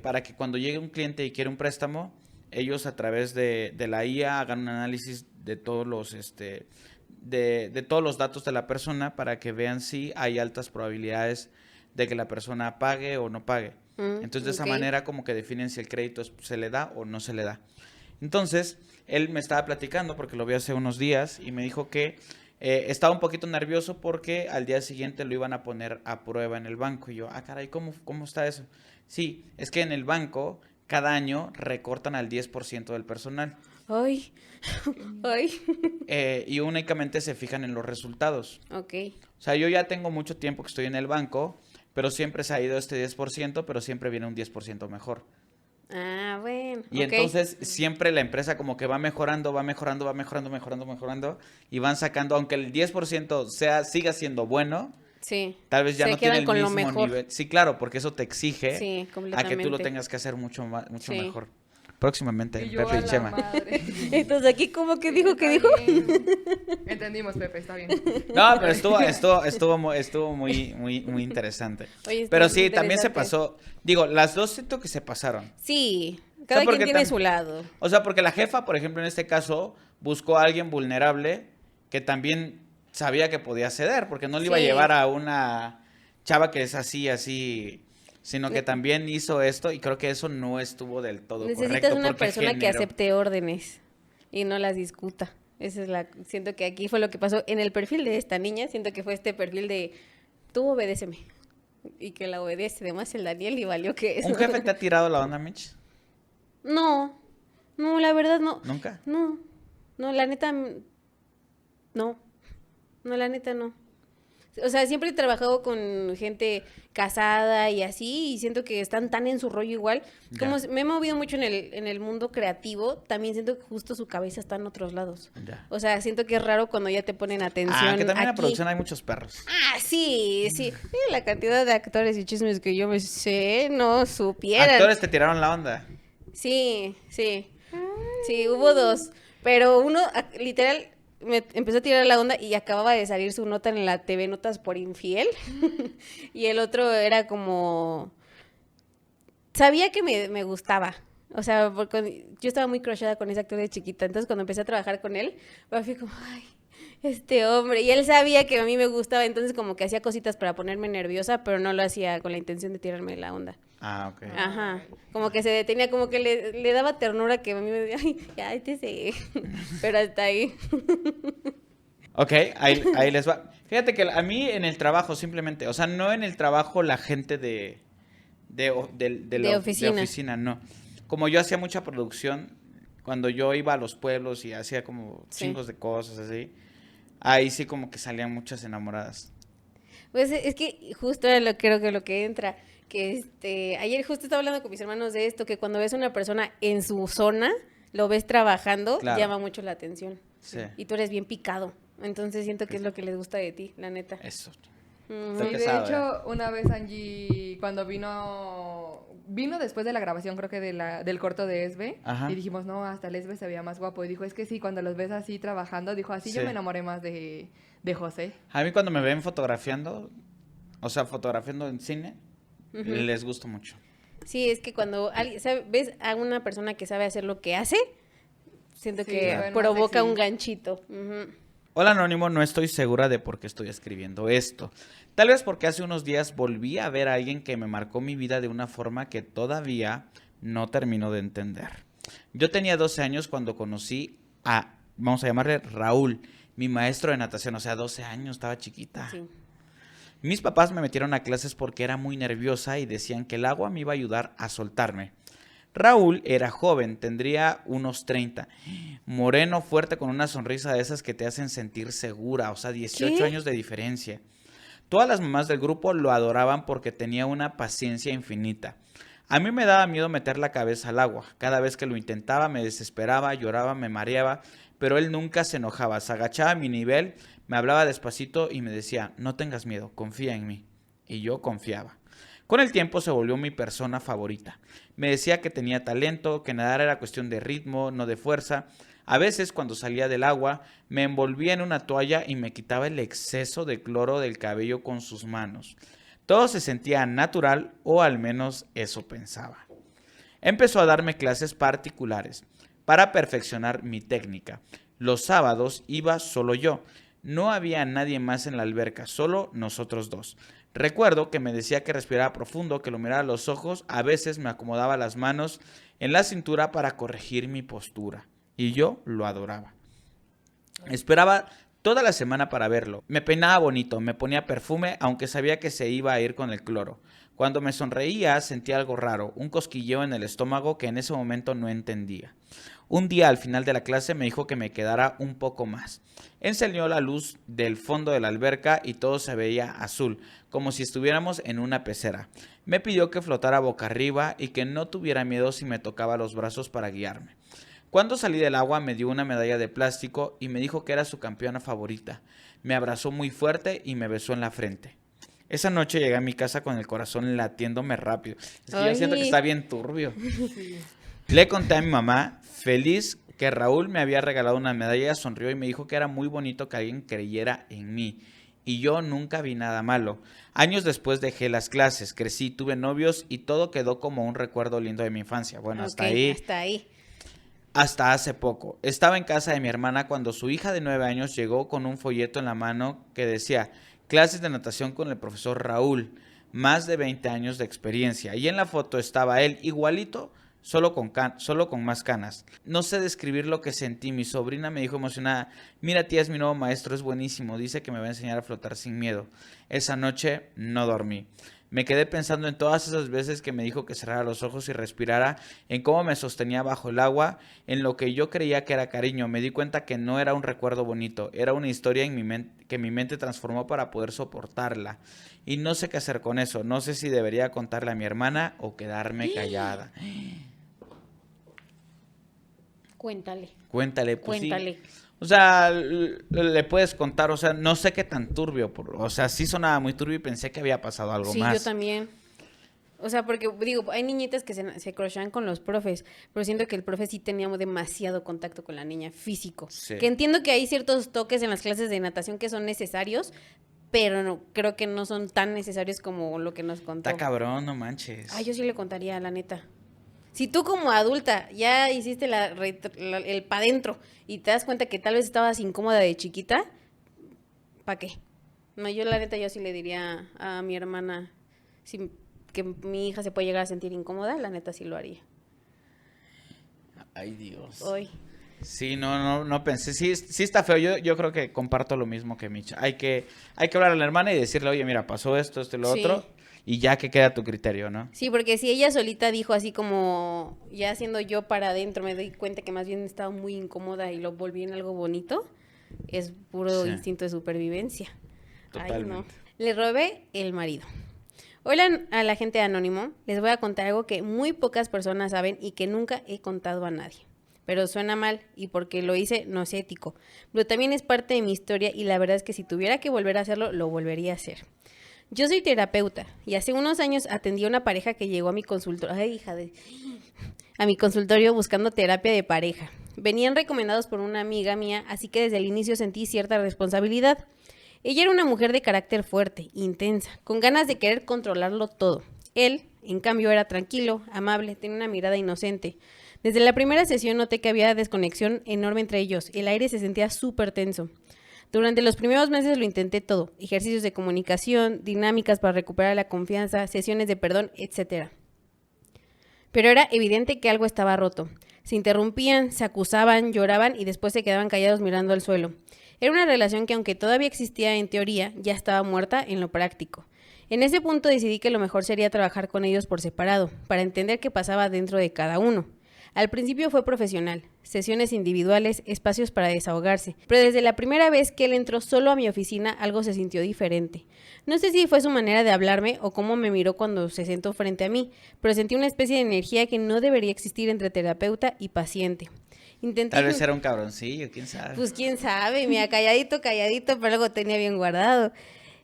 [SPEAKER 1] para que cuando llegue un cliente y quiere un préstamo, ellos a través de la IA hagan un análisis de todos los de todos los datos de la persona para que vean si hay altas probabilidades de que la persona pague o no pague. Entonces, de esa manera como que definen si el crédito se le da o no se le da. Entonces, él me estaba platicando porque lo vi hace unos días y me dijo que estaba un poquito nervioso porque al día siguiente lo iban a poner a prueba en el banco. Y yo, caray, ¿cómo está eso? Sí, es que en el banco cada año recortan al 10% del personal.
[SPEAKER 2] Ay, ay.
[SPEAKER 1] Y únicamente se fijan en los resultados.
[SPEAKER 2] Ok.
[SPEAKER 1] O sea, yo ya tengo mucho tiempo que estoy en el banco, pero siempre se ha ido este 10%, pero siempre viene un 10% mejor.
[SPEAKER 2] Ah, bueno.
[SPEAKER 1] Y
[SPEAKER 2] okay.
[SPEAKER 1] Entonces siempre la empresa como que va mejorando y van sacando, aunque el 10% siga siendo bueno,
[SPEAKER 2] sí,
[SPEAKER 1] tal vez ya no tiene el
[SPEAKER 2] con
[SPEAKER 1] mismo
[SPEAKER 2] lo mejor.
[SPEAKER 1] nivel. Sí, claro, porque eso te exige
[SPEAKER 2] sí,
[SPEAKER 1] a que tú lo tengas que hacer mucho
[SPEAKER 2] sí.
[SPEAKER 1] mejor. Próximamente,
[SPEAKER 4] Y yo
[SPEAKER 1] Pepe y Chema.
[SPEAKER 4] Madre.
[SPEAKER 2] Entonces aquí como que dijo que dijo.
[SPEAKER 4] Entendimos, Pepe, está bien.
[SPEAKER 1] No, pero estuvo muy interesante.
[SPEAKER 2] Oye,
[SPEAKER 1] pero sí, también se pasó. Digo, las dos siento que se pasaron.
[SPEAKER 2] Sí, cada quien tiene su lado.
[SPEAKER 1] O sea, porque la jefa, por ejemplo, en este caso, buscó a alguien vulnerable que también sabía que podía ceder, porque no le iba a llevar a una chava que es así, sino que también hizo esto y creo que eso no estuvo del todo correcto.
[SPEAKER 2] Necesitas una persona que acepte órdenes y no las discuta. Siento que aquí fue lo que pasó en el perfil de esta niña, siento que fue este perfil de tú obedéceme y que la obedece además el Daniel y valió que eso.
[SPEAKER 1] ¿Un jefe te ha tirado la onda, Mitch?
[SPEAKER 2] No, la verdad no.
[SPEAKER 1] ¿Nunca?
[SPEAKER 2] No, la neta, no, la neta no. O sea, siempre he trabajado con gente casada y así, y siento que están tan en su rollo igual. Como
[SPEAKER 1] Ya.
[SPEAKER 2] me he movido mucho en el mundo creativo, también siento que justo su cabeza está en otros lados.
[SPEAKER 1] Ya.
[SPEAKER 2] O sea, siento que es raro cuando ya te ponen atención
[SPEAKER 1] Que también en la
[SPEAKER 2] aquí.
[SPEAKER 1] producción hay muchos perros.
[SPEAKER 2] Ah, sí, sí. La cantidad de actores y chismes que yo me sé, no supieran.
[SPEAKER 1] Actores te tiraron la onda.
[SPEAKER 2] Sí, sí. Sí, hubo dos. Pero uno, literal, me empezó a tirar la onda y acababa de salir su nota en la TV Notas por infiel. Y el otro era como... Sabía que me gustaba. O sea, porque yo estaba muy crushada con ese actor de chiquita. Entonces, cuando empecé a trabajar con él, fui como, ay, este hombre. Y él sabía que a mí me gustaba, entonces como que hacía cositas para ponerme nerviosa, pero no lo hacía con la intención de tirarme la onda.
[SPEAKER 1] Ok.
[SPEAKER 2] Ajá, como que se detenía, como que le daba ternura que a mí me decía, ay, ya, pero hasta ahí.
[SPEAKER 1] Ok, ahí les va. Fíjate que a mí en el trabajo simplemente, o sea, no en el trabajo la gente de oficina, no. Como yo hacía mucha producción, cuando yo iba a los pueblos y hacía como
[SPEAKER 2] Sí.
[SPEAKER 1] chingos de cosas así, ahí sí como que salían muchas enamoradas.
[SPEAKER 2] Pues es que justo era creo que lo que entra, que ayer justo estaba hablando con mis hermanos de esto, que cuando ves a una persona en su zona, lo ves trabajando,
[SPEAKER 1] Claro.
[SPEAKER 2] llama mucho la atención.
[SPEAKER 1] Sí.
[SPEAKER 2] Y tú eres bien picado. Entonces siento que es lo que les gusta de ti, la neta.
[SPEAKER 1] Eso.
[SPEAKER 2] Ujú.
[SPEAKER 1] Está
[SPEAKER 4] Sí, de
[SPEAKER 1] pesado,
[SPEAKER 4] hecho, una vez Angie, cuando vino después de la grabación, creo que del corto de Esbe,
[SPEAKER 1] Ajá.
[SPEAKER 4] y dijimos, no, hasta el Esbe se veía más guapo. Y dijo, es que sí, cuando los ves así trabajando, dijo, así
[SPEAKER 1] Sí.
[SPEAKER 4] yo me enamoré más de José.
[SPEAKER 1] A mí cuando me ven fotografiando, o sea, fotografiando en cine,
[SPEAKER 2] Ujú.
[SPEAKER 1] les gusta mucho.
[SPEAKER 2] Sí, es que cuando ves a una persona que sabe hacer lo que hace, siento
[SPEAKER 4] Sí,
[SPEAKER 2] que
[SPEAKER 4] lo ven más
[SPEAKER 2] provoca
[SPEAKER 4] sexy.
[SPEAKER 2] un ganchito. Ujú.
[SPEAKER 1] Hola Anónimo, no estoy segura de por qué estoy escribiendo esto. Tal vez porque hace unos días volví a ver a alguien que me marcó mi vida de una forma que todavía no termino de entender. Yo tenía 12 años cuando conocí a, vamos a llamarle Raúl, mi maestro de natación, o sea, 12 años, estaba chiquita.
[SPEAKER 2] Sí.
[SPEAKER 1] Mis papás me metieron a clases porque era muy nerviosa y decían que el agua me iba a ayudar a soltarme. Raúl era joven, tendría unos 30, moreno, fuerte, con una sonrisa de esas que te hacen sentir segura, o sea, 18
[SPEAKER 2] ¿Qué?
[SPEAKER 1] años de diferencia. Todas las mamás del grupo lo adoraban porque tenía una paciencia infinita. A mí me daba miedo meter la cabeza al agua. Cada vez que lo intentaba me desesperaba, lloraba, me mareaba, pero él nunca se enojaba. Se agachaba a mi nivel, me hablaba despacito y me decía, no tengas miedo, confía en mí. Y yo confiaba. Con el tiempo se volvió mi persona favorita. Me decía que tenía talento, que nadar era cuestión de ritmo, no de fuerza. A veces, cuando salía del agua, me envolvía en una toalla y me quitaba el exceso de cloro del cabello con sus manos. Todo se sentía natural, o al menos eso pensaba. Empezó a darme clases particulares para perfeccionar mi técnica. Los sábados iba solo yo. No había nadie más en la alberca, solo nosotros dos. Recuerdo que me decía que respirara profundo, que lo mirara a los ojos, a veces me acomodaba las manos en la cintura para corregir mi postura. Y yo lo adoraba. Esperaba toda la semana para verlo. Me peinaba bonito, me ponía perfume, aunque sabía que se iba a ir con el cloro. Cuando me sonreía sentía algo raro, un cosquilleo en el estómago que en ese momento no entendía. Un día al final de la clase me dijo que me quedara un poco más. Encendió la luz del fondo de la alberca y todo se veía azul, como si estuviéramos en una pecera. Me pidió que flotara boca arriba y que no tuviera miedo si me tocaba los brazos para guiarme. Cuando salí del agua me dio una medalla de plástico y me dijo que era su campeona favorita. Me abrazó muy fuerte y me besó en la frente. Esa noche llegué a mi casa con el corazón latiéndome rápido. Es que yo siento que
[SPEAKER 2] Ay.
[SPEAKER 1] está bien turbio. Le conté a mi mamá, feliz, que Raúl me había regalado una medalla. Ella sonrió y me dijo que era muy bonito que alguien creyera en mí. Y yo nunca vi nada malo. Años después dejé las clases, crecí, tuve novios y todo quedó como un recuerdo lindo de mi infancia. Bueno, hasta
[SPEAKER 2] Ok,
[SPEAKER 1] ahí.
[SPEAKER 2] hasta ahí.
[SPEAKER 1] Hasta hace poco. Estaba en casa de mi hermana cuando su hija de 9 años llegó con un folleto en la mano que decía clases de natación con el profesor Raúl, más de 20 años de experiencia. Y en la foto estaba él igualito, solo con más canas. No sé describir lo que sentí. Mi sobrina me dijo emocionada, mira tía, es mi nuevo maestro, es buenísimo, dice que me va a enseñar a flotar sin miedo. Esa noche no dormí. Me quedé pensando en todas esas veces que me dijo que cerrara los ojos y respirara, en cómo me sostenía bajo el agua, en lo que yo creía que era cariño. Me di cuenta que no era un recuerdo bonito, era una historia en mi mente que mi mente transformó para poder soportarla. Y no sé qué hacer con eso. No sé si debería contarle a mi hermana o quedarme callada.
[SPEAKER 2] Cuéntale.
[SPEAKER 1] Cuéntale, pues
[SPEAKER 2] Cuéntale.
[SPEAKER 1] sí. O sea, le puedes contar, o sea, no sé qué tan turbio, o sea, sí sonaba muy turbio y pensé que había pasado algo
[SPEAKER 2] Sí,
[SPEAKER 1] más.
[SPEAKER 2] yo también. O sea, porque digo, hay niñitas que se crochean con los profes, pero siento que el profe sí teníamos demasiado contacto con la niña, físico.
[SPEAKER 1] Sí.
[SPEAKER 2] Que entiendo que hay ciertos toques en las clases de natación que son necesarios, pero no, creo que no son tan necesarios como lo que nos contó.
[SPEAKER 1] Está cabrón, no manches.
[SPEAKER 2] Ay, yo sí le contaría, la neta. Si tú como adulta ya hiciste el pa' dentro y te das cuenta que tal vez estabas incómoda de chiquita, ¿pa' qué? No, yo la neta yo sí le diría a mi hermana que mi hija se puede llegar a sentir incómoda, la neta sí lo haría.
[SPEAKER 1] Ay, Dios.
[SPEAKER 2] Hoy.
[SPEAKER 1] Sí, no pensé. Sí está feo. Yo creo que comparto lo mismo que Micha. Hay que hablar a la hermana y decirle, oye, mira, pasó esto y lo
[SPEAKER 2] Sí.
[SPEAKER 1] otro. Y ya que queda a tu criterio, ¿no?
[SPEAKER 2] Sí, porque si ella solita dijo así como, ya siendo yo para adentro, me doy cuenta que más bien estaba muy incómoda y lo volví en algo bonito, es puro
[SPEAKER 1] Sí.
[SPEAKER 2] instinto de supervivencia. Ay, no.
[SPEAKER 1] Totalmente.
[SPEAKER 2] Le robé el marido. Hola a la gente de Anónimo, les voy a contar algo que muy pocas personas saben y que nunca he contado a nadie. Pero suena mal y porque lo hice no es ético, pero también es parte de mi historia y la verdad es que si tuviera que volver a hacerlo, lo volvería a hacer. Yo soy terapeuta y hace unos años atendí a una pareja que llegó a mi consultorio, a mi consultorio buscando terapia de pareja. Venían recomendados por una amiga mía, así que desde el inicio sentí cierta responsabilidad. Ella era una mujer de carácter fuerte, intensa, con ganas de querer controlarlo todo. Él, en cambio, era tranquilo, amable, tenía una mirada inocente. Desde la primera sesión noté que había desconexión enorme entre ellos. El aire se sentía súper tenso. Durante los primeros meses lo intenté todo, ejercicios de comunicación, dinámicas para recuperar la confianza, sesiones de perdón, etc. Pero era evidente que algo estaba roto. Se interrumpían, se acusaban, lloraban y después se quedaban callados mirando al suelo. Era una relación que aunque todavía existía en teoría, ya estaba muerta en lo práctico. En ese punto decidí que lo mejor sería trabajar con ellos por separado, para entender qué pasaba dentro de cada uno. Al principio fue profesional, sesiones individuales, espacios para desahogarse, pero desde la primera vez que él entró solo a mi oficina algo se sintió diferente. No sé si fue su manera de hablarme o cómo me miró cuando se sentó frente a mí, pero sentí una especie de energía que no debería existir entre terapeuta y paciente. Intenté...
[SPEAKER 1] Tal vez era un cabroncillo, quién sabe.
[SPEAKER 2] Pues quién sabe, mira, calladito, pero algo tenía bien guardado.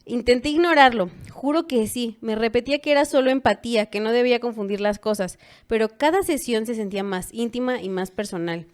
[SPEAKER 2] Intenté ignorarlo, juro que sí, me repetía que era solo empatía, que no debía confundir las cosas, pero cada sesión se sentía más íntima y más personal.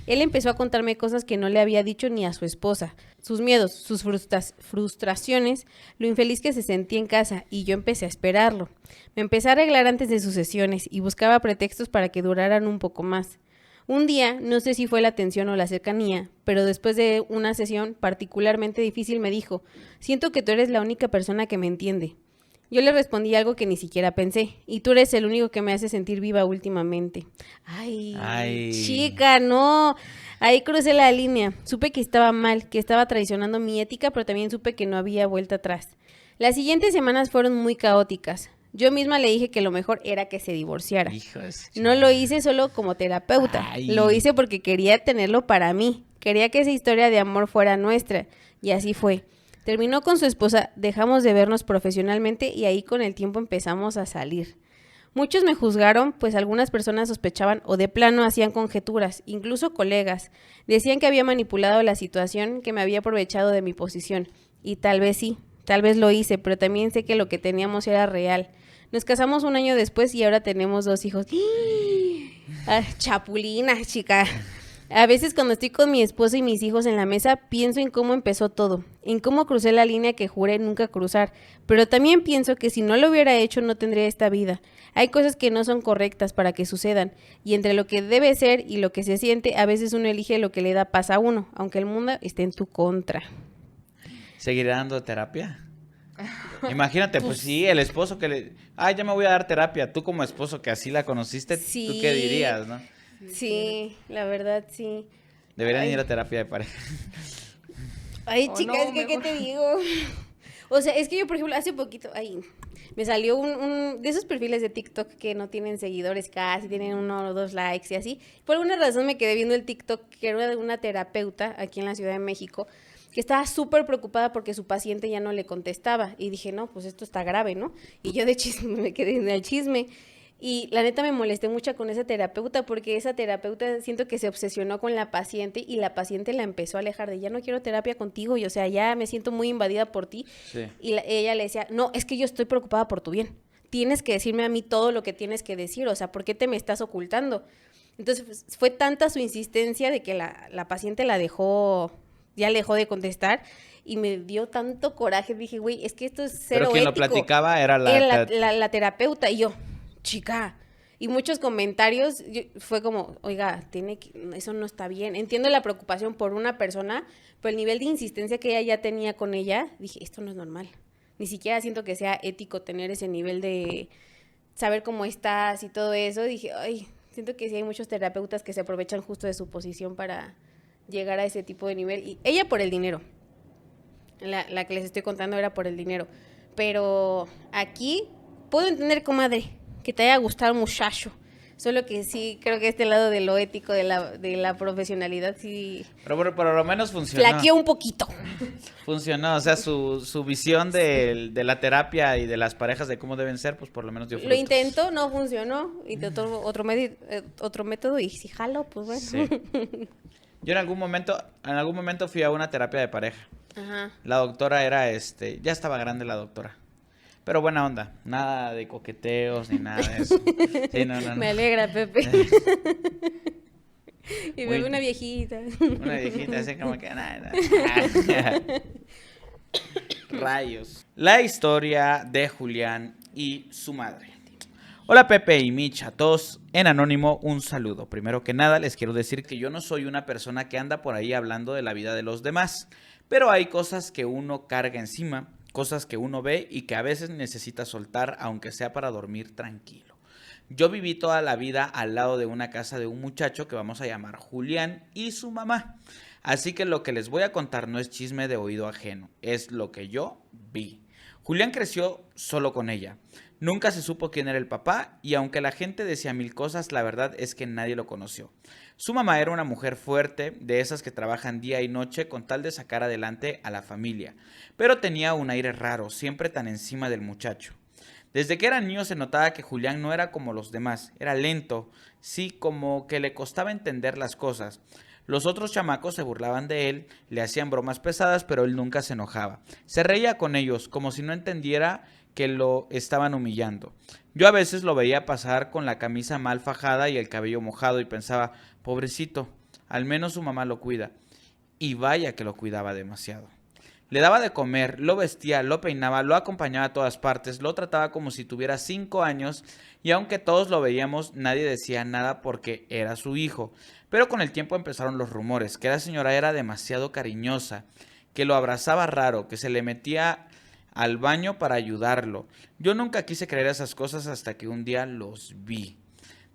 [SPEAKER 2] Él empezó a contarme cosas que no le había dicho ni a su esposa, sus miedos, sus frustraciones, lo infeliz que se sentía en casa, y yo empecé a esperarlo. Me empecé a arreglar antes de sus sesiones y buscaba pretextos para que duraran un poco más. Un día, no sé si fue la tensión o la cercanía, pero después de una sesión particularmente difícil me dijo, siento que tú eres la única persona que me entiende. Yo le respondí algo que ni siquiera pensé, y tú eres el único que me hace sentir viva últimamente. Ay, chica, no, ahí crucé la línea. Supe que estaba mal, que estaba traicionando mi ética, pero también supe que no había vuelta atrás. Las siguientes semanas fueron muy caóticas. Yo misma le dije que lo mejor era que se divorciara. No lo hice solo como terapeuta, lo hice porque quería tenerlo para mí. Quería que esa historia de amor fuera nuestra, y así fue. Terminó con su esposa, dejamos de vernos profesionalmente y ahí con el tiempo empezamos a salir. Muchos me juzgaron, pues algunas personas sospechaban o de plano hacían conjeturas, incluso colegas. Decían que había manipulado la situación, que me había aprovechado de mi posición. Y tal vez sí, tal vez lo hice, pero también sé que lo que teníamos era real. Nos casamos un año después y ahora tenemos 2 hijos. Chapulinas, chica. A veces cuando estoy con mi esposo y mis hijos en la mesa, pienso en cómo empezó todo, en cómo crucé la línea que juré nunca cruzar, pero también pienso que si no lo hubiera hecho no tendría esta vida. Hay cosas que no son correctas para que sucedan, y entre lo que debe ser y lo que se siente, a veces uno elige lo que le da paz a uno, aunque el mundo esté en tu contra.
[SPEAKER 1] ¿Seguiré dando terapia? Imagínate, pues sí, el esposo que le... ya me voy a dar terapia. Tú como esposo que así la conociste,
[SPEAKER 2] Sí.
[SPEAKER 1] ¿tú qué dirías, no?
[SPEAKER 2] Sí, la verdad, sí.
[SPEAKER 1] Deberían ir a terapia de pareja.
[SPEAKER 2] Ay,
[SPEAKER 4] Oh,
[SPEAKER 2] chica,
[SPEAKER 4] no,
[SPEAKER 2] es que, ¿qué
[SPEAKER 4] mejor.
[SPEAKER 2] te digo? O sea, es que yo, por ejemplo, hace poquito, me salió un de esos perfiles de TikTok que no tienen seguidores casi, tienen 1 o 2 likes y así. Por alguna razón me quedé viendo el TikTok que era de una terapeuta aquí en la Ciudad de México que estaba súper preocupada porque su paciente ya no le contestaba. Y dije, no, pues esto está grave, ¿no? Y yo de chisme me quedé en el chisme. Y la neta me molesté mucho con esa terapeuta porque esa terapeuta siento que se obsesionó con la paciente y la paciente la empezó a alejar de ya no quiero terapia contigo y o sea, ya me siento muy invadida por ti.
[SPEAKER 1] Sí.
[SPEAKER 2] Y ella le decía, no, es que yo estoy preocupada por tu bien. Tienes que decirme a mí todo lo que tienes que decir, o sea, ¿por qué te me estás ocultando? Entonces pues, fue tanta su insistencia de que la paciente ya le dejó de contestar y me dio tanto coraje. Dije, güey, es que esto es cero
[SPEAKER 1] Pero quien
[SPEAKER 2] ético.
[SPEAKER 1] lo platicaba era
[SPEAKER 2] la terapeuta y yo, chica. Y muchos comentarios fue como, oiga, eso no está bien. Entiendo la preocupación por una persona, pero el nivel de insistencia que ella ya tenía con ella, dije, esto no es normal. Ni siquiera siento que sea ético tener ese nivel de saber cómo estás y todo eso. Dije, ay, siento que sí hay muchos terapeutas que se aprovechan justo de su posición para llegar a ese tipo de nivel. Y ella por el dinero. La que les estoy contando era por el dinero. Pero aquí puedo entender, comadre, que te haya gustado el muchacho. Solo que sí, creo que este lado de lo ético, de la profesionalidad, sí...
[SPEAKER 1] Pero por lo menos funcionó.
[SPEAKER 2] Flaqueó un poquito.
[SPEAKER 1] Funcionó, o sea, su visión de la terapia y de las parejas de cómo deben ser, pues por lo menos dio
[SPEAKER 2] Lo
[SPEAKER 1] frutos.
[SPEAKER 2] intentó, no funcionó. Intentó otro método y si jalo, pues bueno.
[SPEAKER 1] Sí. Yo en algún momento fui a una terapia de pareja.
[SPEAKER 2] Ajá.
[SPEAKER 1] La doctora era, ya estaba grande la doctora. Pero buena onda, nada de coqueteos ni nada de eso. Sí, no.
[SPEAKER 2] Me alegra, Pepe. Y
[SPEAKER 1] Muy-
[SPEAKER 2] Pepe una viejita.
[SPEAKER 1] Una viejita así como que nada. Rayos. La historia de Julián y su madre. Hola Pepe y Mitch, a todos en anónimo un saludo. Primero que nada les quiero decir que yo no soy una persona que anda por ahí hablando de la vida de los demás, pero hay cosas que uno carga encima, cosas que uno ve y que a veces necesita soltar aunque sea para dormir tranquilo. Yo viví toda la vida al lado de una casa de un muchacho que vamos a llamar Julián y su mamá. Así que lo que les voy a contar no es chisme de oído ajeno, es lo que yo vi. Julián creció solo con ella. Nunca se supo quién era el papá y aunque la gente decía mil cosas, la verdad es que nadie lo conoció. Su mamá era una mujer fuerte, de esas que trabajan día y noche con tal de sacar adelante a la familia, pero tenía un aire raro, siempre tan encima del muchacho. Desde que era niño se notaba que Julián no era como los demás, era lento, sí, como que le costaba entender las cosas. Los otros chamacos se burlaban de él, le hacían bromas pesadas, pero él nunca se enojaba. Se reía con ellos, como si no entendiera que lo estaban humillando. Yo a veces lo veía pasar con la camisa mal fajada y el cabello mojado y pensaba, pobrecito, al menos su mamá lo cuida. Y vaya que lo cuidaba demasiado. Le daba de comer, lo vestía, lo peinaba, lo acompañaba a todas partes, lo trataba como si tuviera 5 años y aunque todos lo veíamos, nadie decía nada porque era su hijo. Pero con el tiempo empezaron los rumores, que la señora era demasiado cariñosa, que lo abrazaba raro, que se le metía al baño para ayudarlo. Yo nunca quise creer esas cosas hasta que un día los vi.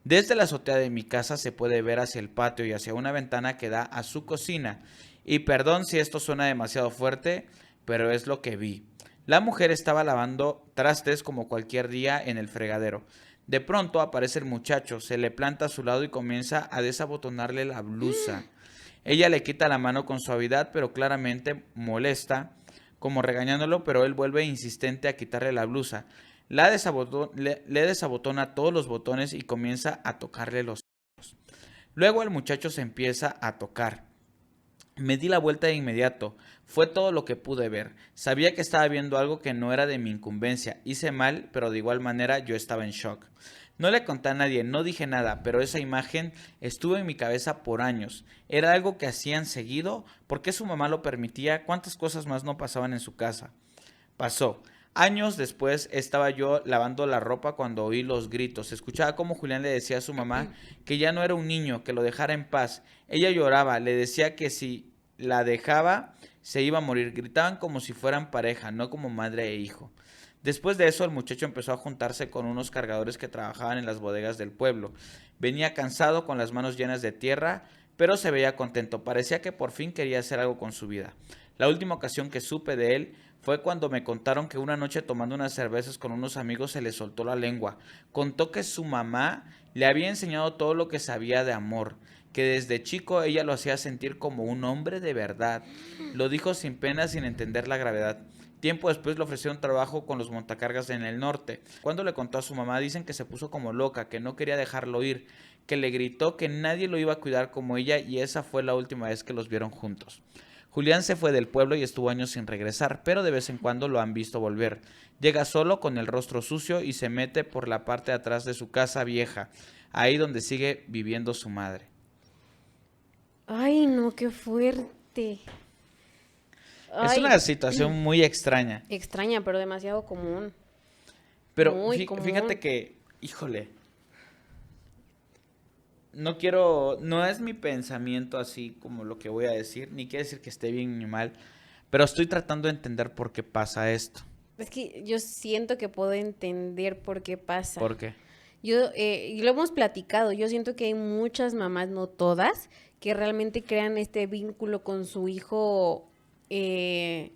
[SPEAKER 1] Desde la azotea de mi casa se puede ver hacia el patio y hacia una ventana que da a su cocina. Y perdón si esto suena demasiado fuerte, pero es lo que vi. La mujer estaba lavando trastes como cualquier día en el fregadero. De pronto aparece el muchacho, se le planta a su lado y comienza a desabotonarle la blusa. Ella le quita la mano con suavidad, pero claramente molesta, como regañándolo, pero él vuelve insistente a quitarle la blusa. Le desabotona todos los botones y comienza a tocarle los ojos. Luego el muchacho se empieza a tocar. Me di la vuelta de inmediato. Fue todo lo que pude ver. Sabía que estaba viendo algo que no era de mi incumbencia. Hice mal, pero de igual manera yo estaba en shock. No le conté a nadie, no dije nada, pero esa imagen estuvo en mi cabeza por años. Era algo que hacían seguido. ¿Por qué su mamá lo permitía? ¿Cuántas cosas más no pasaban en su casa? Pasó. Años después estaba yo lavando la ropa cuando oí los gritos. Escuchaba cómo Julián le decía a su mamá que ya no era un niño, que lo dejara en paz. Ella lloraba, le decía que si la dejaba se iba a morir. Gritaban como si fueran pareja, no como madre e hijo. Después de eso el muchacho empezó a juntarse con unos cargadores que trabajaban en las bodegas del pueblo. Venía cansado, con las manos llenas de tierra, pero se veía contento. Parecía que por fin quería hacer algo con su vida. La última ocasión que supe de él fue cuando me contaron que una noche tomando unas cervezas con unos amigos se le soltó la lengua. Contó que su mamá le había enseñado todo lo que sabía de amor, que desde chico ella lo hacía sentir como un hombre de verdad. Lo dijo sin pena, sin entender la gravedad. Tiempo después le ofrecieron trabajo con los montacargas en el norte. Cuando le contó a su mamá, dicen que se puso como loca, que no quería dejarlo ir, que le gritó que nadie lo iba a cuidar como ella y esa fue la última vez que los vieron juntos. Julián se fue del pueblo y estuvo años sin regresar, pero de vez en cuando lo han visto volver. Llega solo con el rostro sucio y se mete por la parte de atrás de su casa vieja, ahí donde sigue viviendo su madre.
[SPEAKER 2] Ay, no, qué fuerte.
[SPEAKER 1] Es
[SPEAKER 2] Ay,
[SPEAKER 1] una situación muy extraña,
[SPEAKER 2] extraña, pero demasiado común.
[SPEAKER 1] pero
[SPEAKER 2] Muy común.
[SPEAKER 1] fíjate que, híjole, no es mi pensamiento así como lo que voy a decir, ni quiere decir que esté bien ni mal, pero estoy tratando de entender por qué pasa esto.
[SPEAKER 2] Es que yo siento que puedo entender por qué pasa.
[SPEAKER 1] ¿Por qué?
[SPEAKER 2] Y lo hemos platicado, yo siento que hay muchas mamás, no todas, que realmente crean este vínculo con su hijo en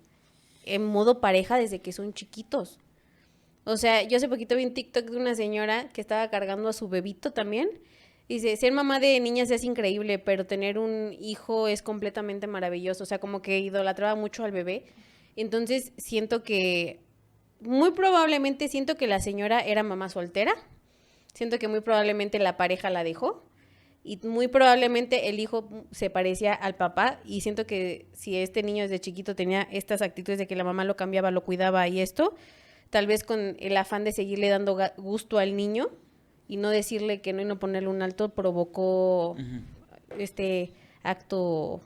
[SPEAKER 2] modo pareja desde que son chiquitos. O sea, yo hace poquito vi un TikTok de una señora que estaba cargando a su bebito también. Dice, ser mamá de niñas es increíble, pero tener un hijo es completamente maravilloso. O sea, como que idolatraba mucho al bebé. Entonces, muy probablemente siento que la señora era mamá soltera. Siento que muy probablemente la pareja la dejó. Y muy probablemente el hijo se parecía al papá. Y siento que si este niño desde chiquito tenía estas actitudes de que la mamá lo cambiaba, lo cuidaba y esto, tal vez con el afán de seguirle dando gusto al niño y no decirle que no y no ponerle un alto, provocó este acto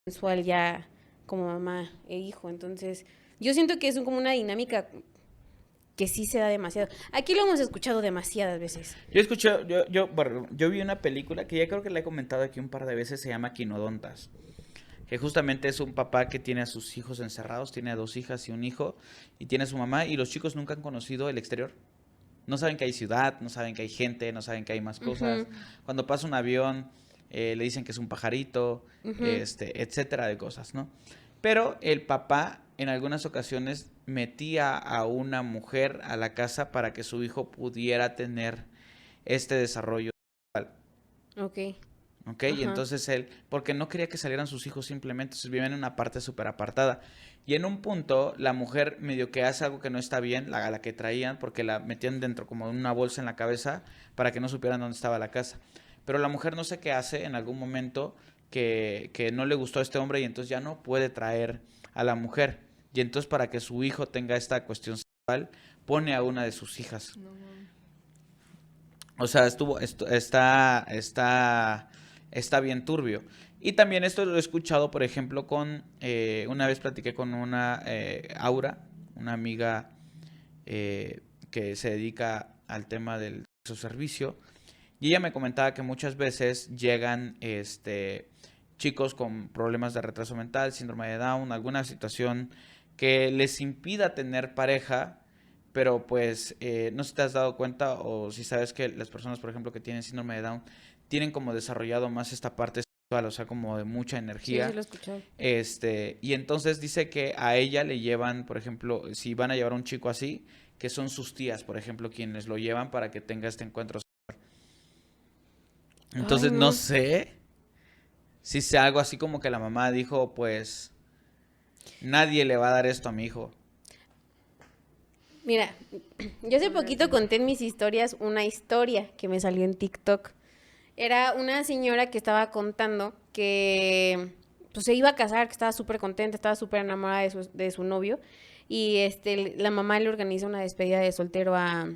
[SPEAKER 2] sensual ya como mamá e hijo. Entonces, yo siento que es como una dinámica que sí se da demasiado. Aquí lo hemos escuchado demasiadas veces.
[SPEAKER 1] Bueno, yo vi una película que ya creo que la he comentado aquí un par de veces, se llama Quinodontas, que justamente es un papá que tiene a sus hijos encerrados, tiene a 2 hijas y un hijo, y tiene a su mamá, y los chicos nunca han conocido el exterior. No saben que hay ciudad, no saben que hay gente, no saben que hay más cosas. Cuando pasa un avión, le dicen que es un pajarito, etcétera de cosas, ¿no? Pero el papá en algunas ocasiones metía a una mujer a la casa para que su hijo pudiera tener este desarrollo sexual.
[SPEAKER 2] Ok.
[SPEAKER 1] ¿Ok?
[SPEAKER 2] Ajá.
[SPEAKER 1] Y entonces él, porque no quería que salieran sus hijos simplemente, entonces viven en una parte súper apartada. Y en un punto, la mujer medio que hace algo que no está bien, la que traían, porque la metían dentro como de una bolsa en la cabeza para que no supieran dónde estaba la casa. Pero la mujer no sé qué hace en algún momento que no le gustó a este hombre y entonces ya no puede traer a la mujer. Y entonces para que su hijo tenga esta cuestión sexual, pone a una de sus hijas.
[SPEAKER 4] No,
[SPEAKER 1] O sea, está bien turbio. Y también esto lo he escuchado, por ejemplo, una vez platiqué con una Aura, una amiga que se dedica al tema del servicio, y ella me comentaba que muchas veces llegan chicos con problemas de retraso mental, síndrome de Down, alguna situación que les impida tener pareja, pero pues no sé si te has dado cuenta o si sabes que las personas, por ejemplo, que tienen síndrome de Down, tienen como desarrollado más esta parte sexual, o sea, como de mucha
[SPEAKER 2] Sí,
[SPEAKER 1] energía.
[SPEAKER 2] sí lo he escuchado.
[SPEAKER 1] Y entonces dice que a ella le llevan, por ejemplo, si van a llevar a un chico así, que son sus tías, por ejemplo, quienes lo llevan para que tenga este encuentro sexual. Entonces
[SPEAKER 2] Ay,
[SPEAKER 1] no
[SPEAKER 2] no.
[SPEAKER 1] sé si sea algo así como que la mamá dijo, pues nadie le va a dar esto a mi hijo.
[SPEAKER 2] Mira, yo hace poquito conté en mis historias una historia que me salió en TikTok. Era una señora que estaba contando que pues se iba a casar, que estaba súper contenta, estaba súper enamorada de su novio y la mamá le organiza una despedida de soltero a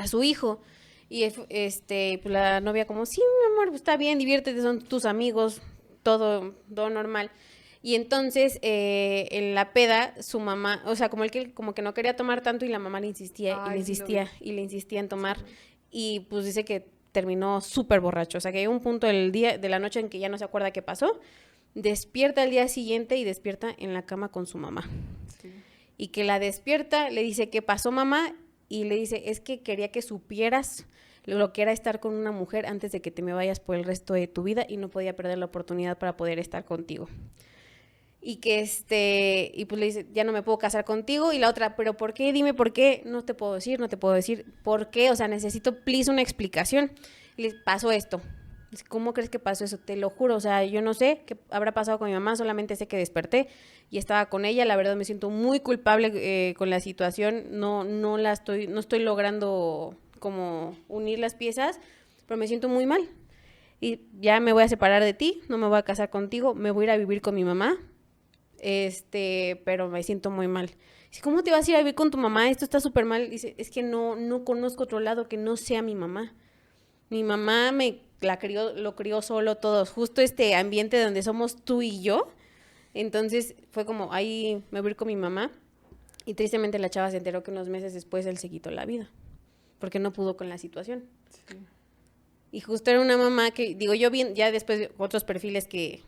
[SPEAKER 2] su hijo y pues la novia como, sí, mi amor, pues, está bien, diviértete, son tus amigos, todo normal. Y entonces, en la peda, su mamá, o sea, como que no quería tomar tanto y la mamá le insistía y le
[SPEAKER 4] Ay, sí lo vi.
[SPEAKER 2] insistía y le insistía en tomar.
[SPEAKER 4] Sí, lo vi.
[SPEAKER 2] Y pues dice que terminó súper borracho. O sea, que hay un punto de la noche en que ya no se acuerda qué pasó. Despierta al día siguiente y despierta en la cama con su mamá.
[SPEAKER 4] Sí.
[SPEAKER 2] Y que la despierta, le dice, ¿qué pasó, mamá? Y le dice, es que quería que supieras lo que era estar con una mujer antes de que te me vayas por el resto de tu vida y no podía perder la oportunidad para poder estar contigo. y que y pues le dice, ya no me puedo casar contigo, y la otra, pero ¿por qué? Dime por qué. No te puedo decir por qué, o sea, necesito, please, una explicación. Y le dice, pasó esto. Dice, ¿cómo crees que pasó eso? Te lo juro, o sea, yo no sé qué habrá pasado con mi mamá, solamente sé que desperté y estaba con ella, la verdad me siento muy culpable con la situación, no estoy logrando como unir las piezas, pero me siento muy mal. Y ya me voy a separar de ti, no me voy a casar contigo, me voy a ir a vivir con mi mamá, pero me siento muy mal. Dice, ¿cómo te vas a ir a vivir con tu mamá? Esto está súper mal. Dice, es que no conozco otro lado que no sea mi mamá. Mi mamá lo crió solo todos, justo este ambiente donde somos tú y yo. Entonces fue como, ahí me voy a ir con mi mamá. Y tristemente la chava se enteró que unos meses después él se quitó la vida, porque no pudo con la situación.
[SPEAKER 4] Sí.
[SPEAKER 2] Y justo era una mamá que, digo, yo vi ya después otros perfiles que,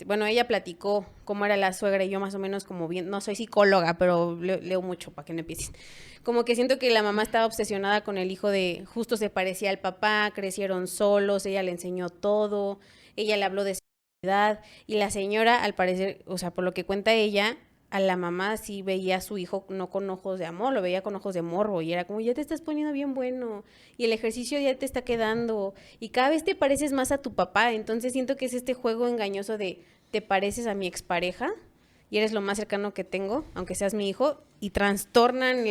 [SPEAKER 2] bueno, ella platicó cómo era la suegra y yo más o menos como bien, no soy psicóloga, pero leo mucho para que no empiecen. Como que siento que la mamá estaba obsesionada con el hijo de, justo se parecía al papá, crecieron solos, ella le enseñó todo, ella le habló de sexualidad y la señora, al parecer, o sea, por lo que cuenta ella, a la mamá sí veía a su hijo no con ojos de amor, lo veía con ojos de morbo y era como, ya te estás poniendo bien bueno y el ejercicio ya te está quedando y cada vez te pareces más a tu papá, entonces siento que es este juego engañoso de te pareces a mi expareja y eres lo más cercano que tengo, aunque seas mi hijo, y trastornan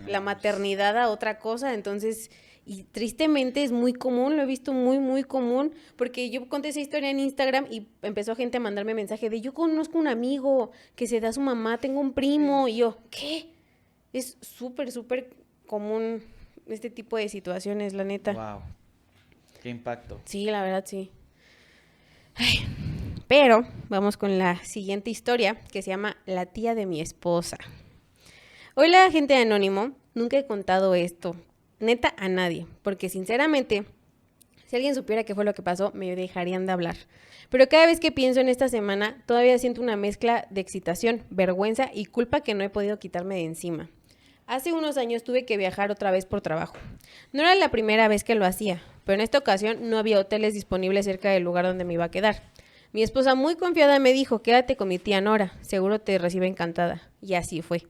[SPEAKER 2] la maternidad a otra cosa, entonces, y tristemente es muy común, lo he visto muy, muy común, porque yo conté esa historia en Instagram y empezó gente a mandarme mensaje de, yo conozco un amigo que se da a su mamá, tengo un primo, y yo, ¿qué? Es súper, súper común este tipo de situaciones, la neta.
[SPEAKER 1] Wow. Qué impacto.
[SPEAKER 2] Sí, la verdad, sí. Ay, pero vamos con la siguiente historia, que se llama La tía de mi esposa. Hola, gente de Anónimo. Nunca he contado esto, neta, a nadie, porque sinceramente, si alguien supiera qué fue lo que pasó, me dejarían de hablar. Pero cada vez que pienso en esta semana, todavía siento una mezcla de excitación, vergüenza y culpa que no he podido quitarme de encima. Hace unos años tuve que viajar otra vez por trabajo. No era la primera vez que lo hacía, pero en esta ocasión no había hoteles disponibles cerca del lugar donde me iba a quedar. Mi esposa muy confiada me dijo, quédate con mi tía Nora, seguro te recibe encantada. Y así fue.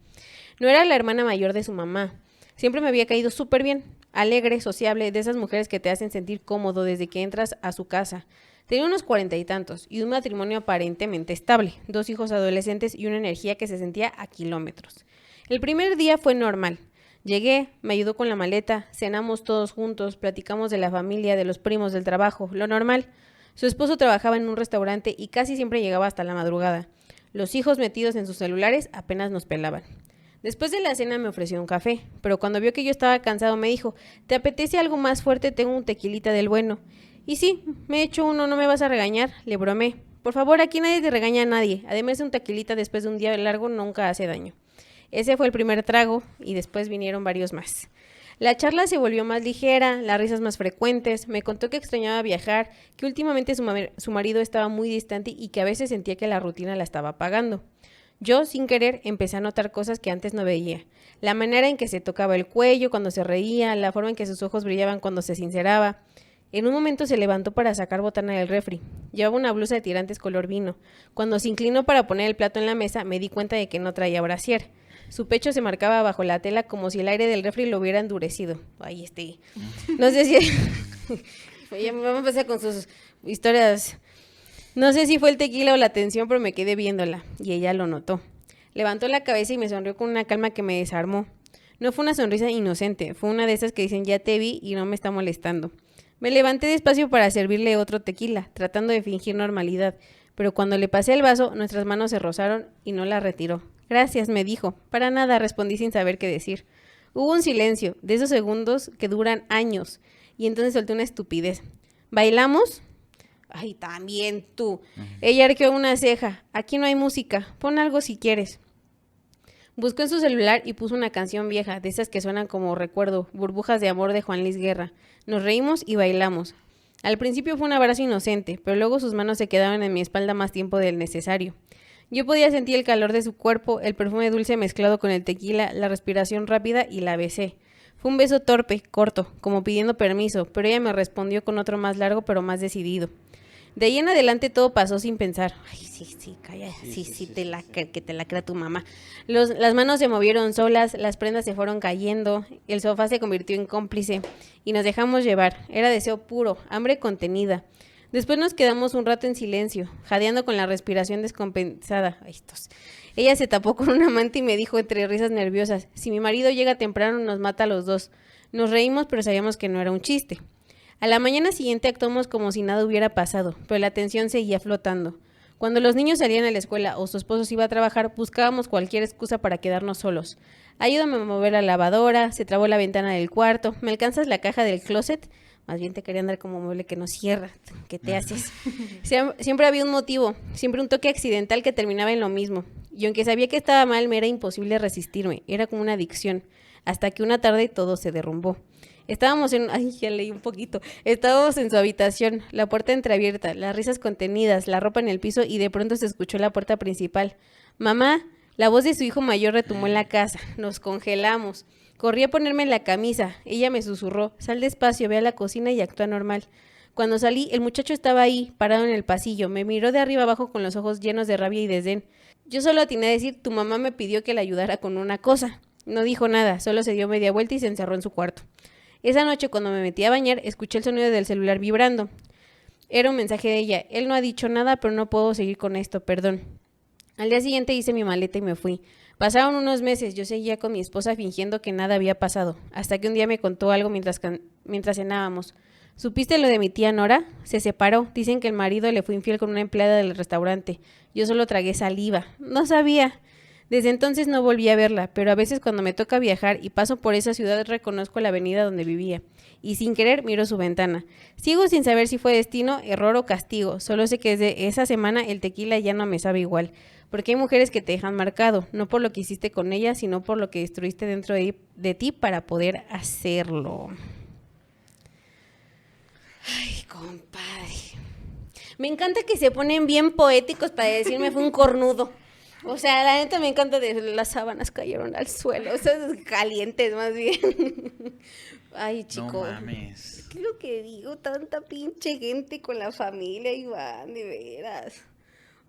[SPEAKER 2] No era la hermana mayor de su mamá. Siempre me había caído súper bien, alegre, sociable, de esas mujeres que te hacen sentir cómodo desde que entras a su casa. Tenía unos 40 y tantos y un matrimonio aparentemente estable, 2 hijos adolescentes y una energía que se sentía a kilómetros. El primer día fue normal. Llegué, me ayudó con la maleta, cenamos todos juntos, platicamos de la familia, de los primos, del trabajo, lo normal. Su esposo trabajaba en un restaurante y casi siempre llegaba hasta la madrugada. Los hijos metidos en sus celulares apenas nos pelaban. Después de la cena me ofreció un café, pero cuando vio que yo estaba cansado me dijo, ¿te apetece algo más fuerte? Tengo un tequilita del bueno. Y sí, me he hecho uno, ¿no me vas a regañar? Le bromé. Por favor, aquí nadie te regaña a nadie. Además, un tequilita después de un día largo nunca hace daño. Ese fue el primer trago y después vinieron varios más. La charla se volvió más ligera, las risas más frecuentes, me contó que extrañaba viajar, que últimamente su marido estaba muy distante y que a veces sentía que la rutina la estaba apagando. Yo, sin querer, empecé a notar cosas que antes no veía. La manera en que se tocaba el cuello cuando se reía, la forma en que sus ojos brillaban cuando se sinceraba. En un momento se levantó para sacar botana del refri. Llevaba una blusa de tirantes color vino. Cuando se inclinó para poner el plato en la mesa, me di cuenta de que no traía brasier. Su pecho se marcaba bajo la tela como si el aire del refri lo hubiera endurecido. Ay, no sé si... Ya me vamos a empezar con sus historias. No sé si fue el tequila o la tensión, pero me quedé viéndola. Y ella lo notó. Levantó la cabeza y me sonrió con una calma que me desarmó. No fue una sonrisa inocente. Fue una de esas que dicen, ya te vi y no me está molestando. Me levanté despacio para servirle otro tequila, tratando de fingir normalidad. Pero cuando le pasé el vaso, nuestras manos se rozaron y no la retiró. Gracias, me dijo. Para nada, respondí sin saber qué decir. Hubo un silencio, de esos segundos que duran años, y entonces solté una estupidez. ¿Bailamos? Ay, también tú. Ella arqueó una ceja. Aquí no hay música. Pon algo si quieres. Buscó en su celular y puso una canción vieja, de esas que suenan como recuerdo, Burbujas de amor de Juan Luis Guerra. Nos reímos y bailamos. Al principio fue un abrazo inocente, pero luego sus manos se quedaron en mi espalda más tiempo del necesario. Yo podía sentir el calor de su cuerpo, el perfume dulce mezclado con el tequila, la respiración rápida y la besé. Fue un beso torpe, corto, como pidiendo permiso, pero ella me respondió con otro más largo pero más decidido. De ahí en adelante todo pasó sin pensar. Ay, sí, calla, sí, que te la crea tu mamá. Las manos se movieron solas, las prendas se fueron cayendo, el sofá se convirtió en cómplice y nos dejamos llevar. Era deseo puro, hambre contenida. Después nos quedamos un rato en silencio, jadeando con la respiración descompensada. Ay, estos. Ella se tapó con una manta y me dijo entre risas nerviosas, si mi marido llega temprano nos mata a los dos. Nos reímos, pero sabíamos que no era un chiste. A la mañana siguiente actuamos como si nada hubiera pasado, pero la tensión seguía flotando. Cuando los niños salían a la escuela o su esposo se iba a trabajar, buscábamos cualquier excusa para quedarnos solos. Ayúdame a mover la lavadora, se trabó la ventana del cuarto, ¿me alcanzas la caja del closet? Más bien te quería andar como mueble que no cierra. ¿Qué te haces? Siempre había un motivo, siempre un toque accidental que terminaba en lo mismo. Y aunque sabía que estaba mal, me era imposible resistirme. Era como una adicción. Hasta que una tarde todo se derrumbó. Ya leí un poquito. Estábamos en su habitación, la puerta entreabierta, las risas contenidas, la ropa en el piso y de pronto se escuchó la puerta principal. Mamá, la voz de su hijo mayor retumbó en la casa. Nos congelamos. Corrí a ponerme la camisa. Ella me susurró, sal despacio, ve a la cocina y actúa normal. Cuando salí, el muchacho estaba ahí, parado en el pasillo. Me miró de arriba abajo con los ojos llenos de rabia y desdén. Yo solo atiné a decir, tu mamá me pidió que le ayudara con una cosa. No dijo nada, solo se dio media vuelta y se encerró en su cuarto. Esa noche, cuando me metí a bañar, escuché el sonido del celular vibrando. Era un mensaje de ella. Él no ha dicho nada, pero no puedo seguir con esto, perdón. Al día siguiente hice mi maleta y me fui. Pasaron unos meses, yo seguía con mi esposa fingiendo que nada había pasado, hasta que un día me contó algo mientras cenábamos. ¿Supiste lo de mi tía Nora? Se separó. Dicen que el marido le fue infiel con una empleada del restaurante. Yo solo tragué saliva. No sabía. Desde entonces no volví a verla, pero a veces cuando me toca viajar y paso por esa ciudad reconozco la avenida donde vivía. Y sin querer miro su ventana. Sigo sin saber si fue destino, error o castigo. Solo sé que desde esa semana el tequila ya no me sabe igual. Porque hay mujeres que te dejan marcado, no por lo que hiciste con ellas, sino por lo que destruiste dentro de ti para poder hacerlo. Ay, compadre. Me encanta que se ponen bien poéticos para decirme fue un cornudo. O sea, la neta me encanta de las sábanas cayeron al suelo. O sea, calientes más bien. Ay, chico.
[SPEAKER 1] No mames.
[SPEAKER 2] ¿Qué es lo que digo? Tanta pinche gente con la familia, Iván, de veras.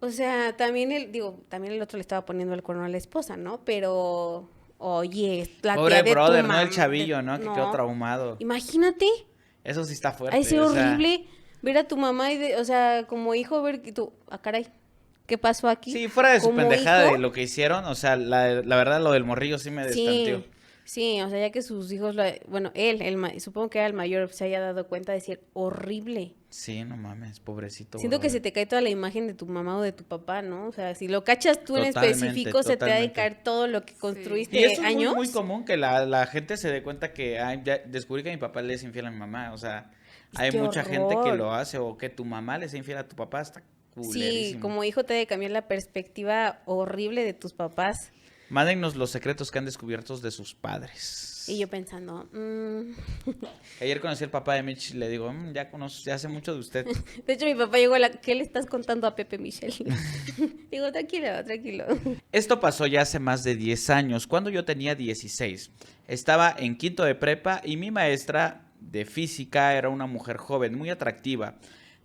[SPEAKER 2] O sea, también el otro le estaba poniendo el cuerno a la esposa, ¿no? Pero, oye, la
[SPEAKER 1] Pobre
[SPEAKER 2] tía de
[SPEAKER 1] brother,
[SPEAKER 2] tu
[SPEAKER 1] ¿no? El
[SPEAKER 2] mamá,
[SPEAKER 1] chavillo, ¿no? Que quedó traumado.
[SPEAKER 2] Imagínate.
[SPEAKER 1] Eso sí está fuerte.
[SPEAKER 2] Ha de ser
[SPEAKER 1] o sea,
[SPEAKER 2] horrible ver a tu mamá o sea, como hijo, ver que tú, caray, ¿qué pasó aquí?
[SPEAKER 1] sí, fuera de su
[SPEAKER 2] Como
[SPEAKER 1] pendejada
[SPEAKER 2] hijo,
[SPEAKER 1] de lo que hicieron, o sea, la verdad lo del morrillo sí me destanteó.
[SPEAKER 2] Sí, o sea, ya que sus hijos, bueno, supongo que era el mayor, se haya dado cuenta de decir horrible.
[SPEAKER 1] Sí, no mames, pobrecito.
[SPEAKER 2] Siento que se te cae toda la imagen de tu mamá o de tu papá, ¿no? O sea, si lo cachas tú en
[SPEAKER 1] Totalmente,
[SPEAKER 2] específico, se te va a
[SPEAKER 1] totalmente.
[SPEAKER 2] caer todo lo que construiste
[SPEAKER 1] Y eso es
[SPEAKER 2] años.
[SPEAKER 1] muy común que la gente se dé cuenta que ya descubrí que mi papá le es infiel a mi mamá. O sea, hay
[SPEAKER 2] ¡Qué
[SPEAKER 1] mucha gente que
[SPEAKER 2] horror!
[SPEAKER 1] lo hace o que tu mamá le es infiel a tu papá. Está
[SPEAKER 2] Sí,
[SPEAKER 1] culerísimo.
[SPEAKER 2] como hijo te debe cambiar la perspectiva horrible de tus papás.
[SPEAKER 1] Mándennos los secretos que han descubierto de sus padres.
[SPEAKER 2] Y yo pensando,
[SPEAKER 1] Ayer conocí al papá de Mitch y le digo, ya sé mucho de usted.
[SPEAKER 2] De hecho, mi papá llegó ¿qué le estás contando a Pepe Michel? Digo, tranquilo.
[SPEAKER 1] Esto pasó ya hace más de 10 años, cuando yo tenía 16. Estaba en quinto de prepa y mi maestra de física era una mujer joven, muy atractiva,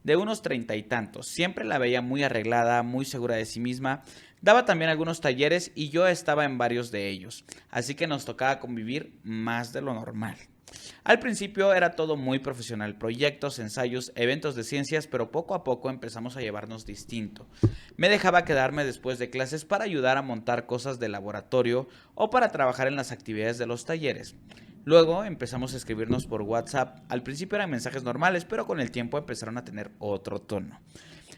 [SPEAKER 1] de unos 30 y tantos. Siempre la veía muy arreglada, muy segura de sí misma. Daba también algunos talleres y yo estaba en varios de ellos, así que nos tocaba convivir más de lo normal. Al principio era todo muy profesional, proyectos, ensayos, eventos de ciencias, pero poco a poco empezamos a llevarnos distinto. Me dejaba quedarme después de clases para ayudar a montar cosas de laboratorio o para trabajar en las actividades de los talleres. Luego empezamos a escribirnos por WhatsApp. Al principio eran mensajes normales, pero con el tiempo empezaron a tener otro tono.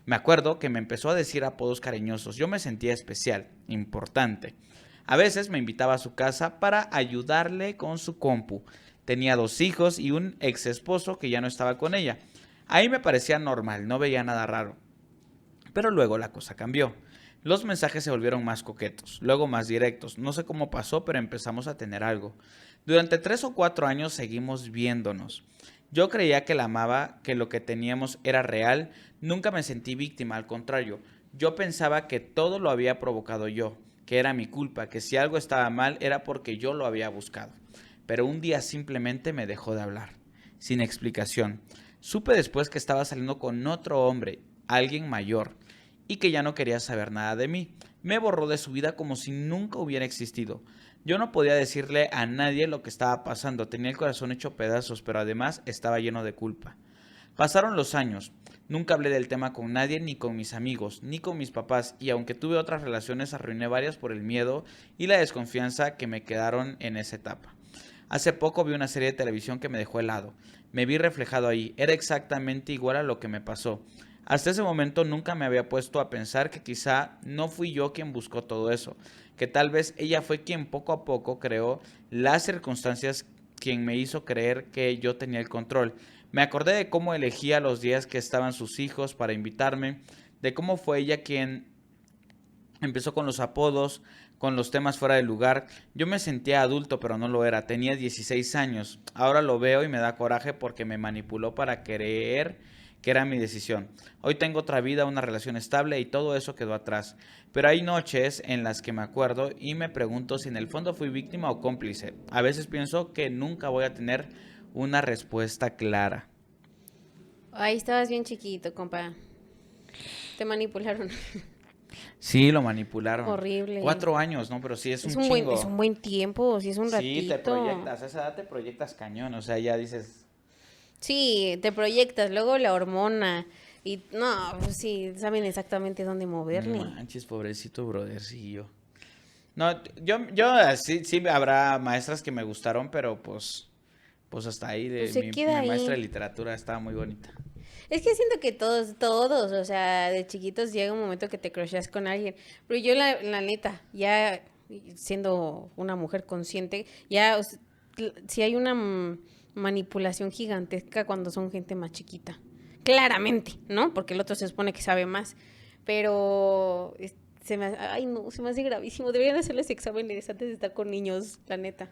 [SPEAKER 1] Me acuerdo que me empezó a decir apodos cariñosos. Yo me sentía especial, importante. A veces me invitaba a su casa para ayudarle con su compu. Tenía 2 hijos y un ex esposo que ya no estaba con ella. Ahí me parecía normal, no veía nada raro. Pero luego la cosa cambió. Los mensajes se volvieron más coquetos, luego más directos. No sé cómo pasó, pero empezamos a tener algo. Durante 3 o 4 años seguimos viéndonos. Yo creía que la amaba, que lo que teníamos era real. Nunca me sentí víctima, al contrario. Yo pensaba que todo lo había provocado yo, que era mi culpa, que si algo estaba mal era porque yo lo había buscado. Pero un día simplemente me dejó de hablar, sin explicación. Supe después que estaba saliendo con otro hombre alguien mayor y que ya no quería saber nada de mí. Me borró de su vida como si nunca hubiera existido. Yo no podía decirle a nadie lo que estaba pasando, tenía el corazón hecho pedazos, pero además estaba lleno de culpa. Pasaron los años, nunca hablé del tema con nadie, ni con mis amigos, ni con mis papás, y aunque tuve otras relaciones, arruiné varias por el miedo y la desconfianza que me quedaron en esa etapa. Hace poco vi una serie de televisión que me dejó helado. Me vi reflejado ahí. Era exactamente igual a lo que me pasó. Hasta ese momento nunca me había puesto a pensar que quizá no fui yo quien buscó todo eso. Que tal vez ella fue quien poco a poco creó las circunstancias, quien me hizo creer que yo tenía el control. Me acordé de cómo elegía los días que estaban sus hijos para invitarme, de cómo fue ella quien empezó con los apodos, con los temas fuera de lugar. Yo me sentía adulto, pero no lo era. Tenía 16 años. Ahora lo veo y me da coraje porque me manipuló para creer que era mi decisión. Hoy tengo otra vida, una relación estable y todo eso quedó atrás. Pero hay noches en las que me acuerdo y me pregunto si en el fondo fui víctima o cómplice. A veces pienso que nunca voy a tener una respuesta clara.
[SPEAKER 2] Ahí estabas bien chiquito, compa. Te manipularon.
[SPEAKER 1] Sí, lo manipularon.
[SPEAKER 2] Horrible.
[SPEAKER 1] 4 años, ¿no? Pero sí es un chingo.
[SPEAKER 2] Es un buen tiempo, sí es un ratito.
[SPEAKER 1] Sí, te proyectas, a esa edad te proyectas cañón, o sea, ya dices...
[SPEAKER 2] Sí, te proyectas, luego la hormona. Y no, pues sí, saben exactamente dónde moverle.
[SPEAKER 1] No manches, pobrecito brothercillo. No, yo sí habrá maestras que me gustaron, pero pues hasta ahí.
[SPEAKER 2] Pues se
[SPEAKER 1] Mi
[SPEAKER 2] queda ahí.
[SPEAKER 1] maestra de literatura estaba muy bonita.
[SPEAKER 2] Es que siento que todos, o sea, de chiquitos llega un momento que te crusheas con alguien. Pero yo la neta, ya siendo una mujer consciente, ya si hay una manipulación gigantesca cuando son gente más chiquita. Claramente, ¿no? Porque el otro se supone que sabe más. Pero se me hace gravísimo. Deberían hacerles exámenes antes de estar con niños, la neta.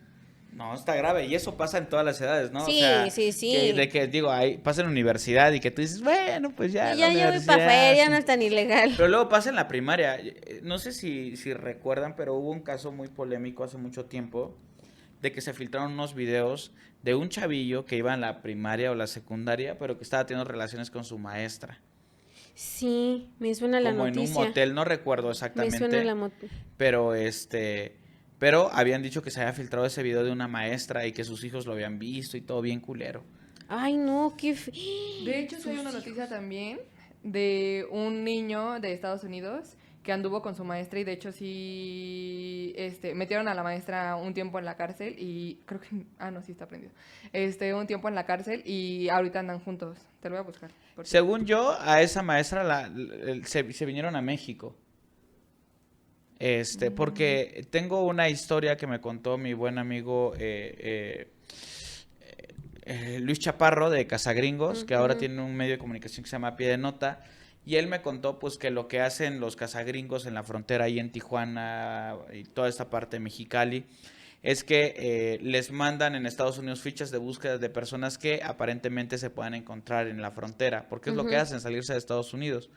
[SPEAKER 1] No, está grave. Y eso pasa en todas las edades, ¿no?
[SPEAKER 2] Sí,
[SPEAKER 1] o sea,
[SPEAKER 2] sí.
[SPEAKER 1] de que, digo, pasa en la universidad y que tú dices, bueno, pues ya.
[SPEAKER 2] Ya voy para afuera, ya no es tan ilegal.
[SPEAKER 1] Pero luego pasa en la primaria. No sé si recuerdan, pero hubo un caso muy polémico hace mucho tiempo de que se filtraron unos videos de un chavillo que iba en la primaria o la secundaria, pero que estaba teniendo relaciones con su maestra.
[SPEAKER 2] Sí, me suena la noticia.
[SPEAKER 1] Como en un motel, no recuerdo exactamente.
[SPEAKER 2] Me suena la motel.
[SPEAKER 1] Pero habían dicho que se había filtrado ese video de una maestra y que sus hijos lo habían visto y todo bien culero.
[SPEAKER 2] Ay, no,
[SPEAKER 4] De hecho, sí hay una noticia también de un niño de Estados Unidos que anduvo con su maestra y de hecho sí metieron a la maestra un tiempo en la cárcel y creo que no, sí está prendido. Un tiempo en la cárcel y ahorita andan juntos. Te lo voy a buscar.
[SPEAKER 1] Según yo, a esa maestra se vinieron a México. Porque tengo una historia que me contó mi buen amigo Luis Chaparro de Casagringos, que ahora tiene un medio de comunicación que se llama Pie de Nota. Y él me contó pues que lo que hacen los casagringos en la frontera ahí en Tijuana y toda esta parte de Mexicali es que les mandan en Estados Unidos fichas de búsqueda de personas que aparentemente se puedan encontrar en la frontera, porque es lo que hacen, salirse de Estados Unidos.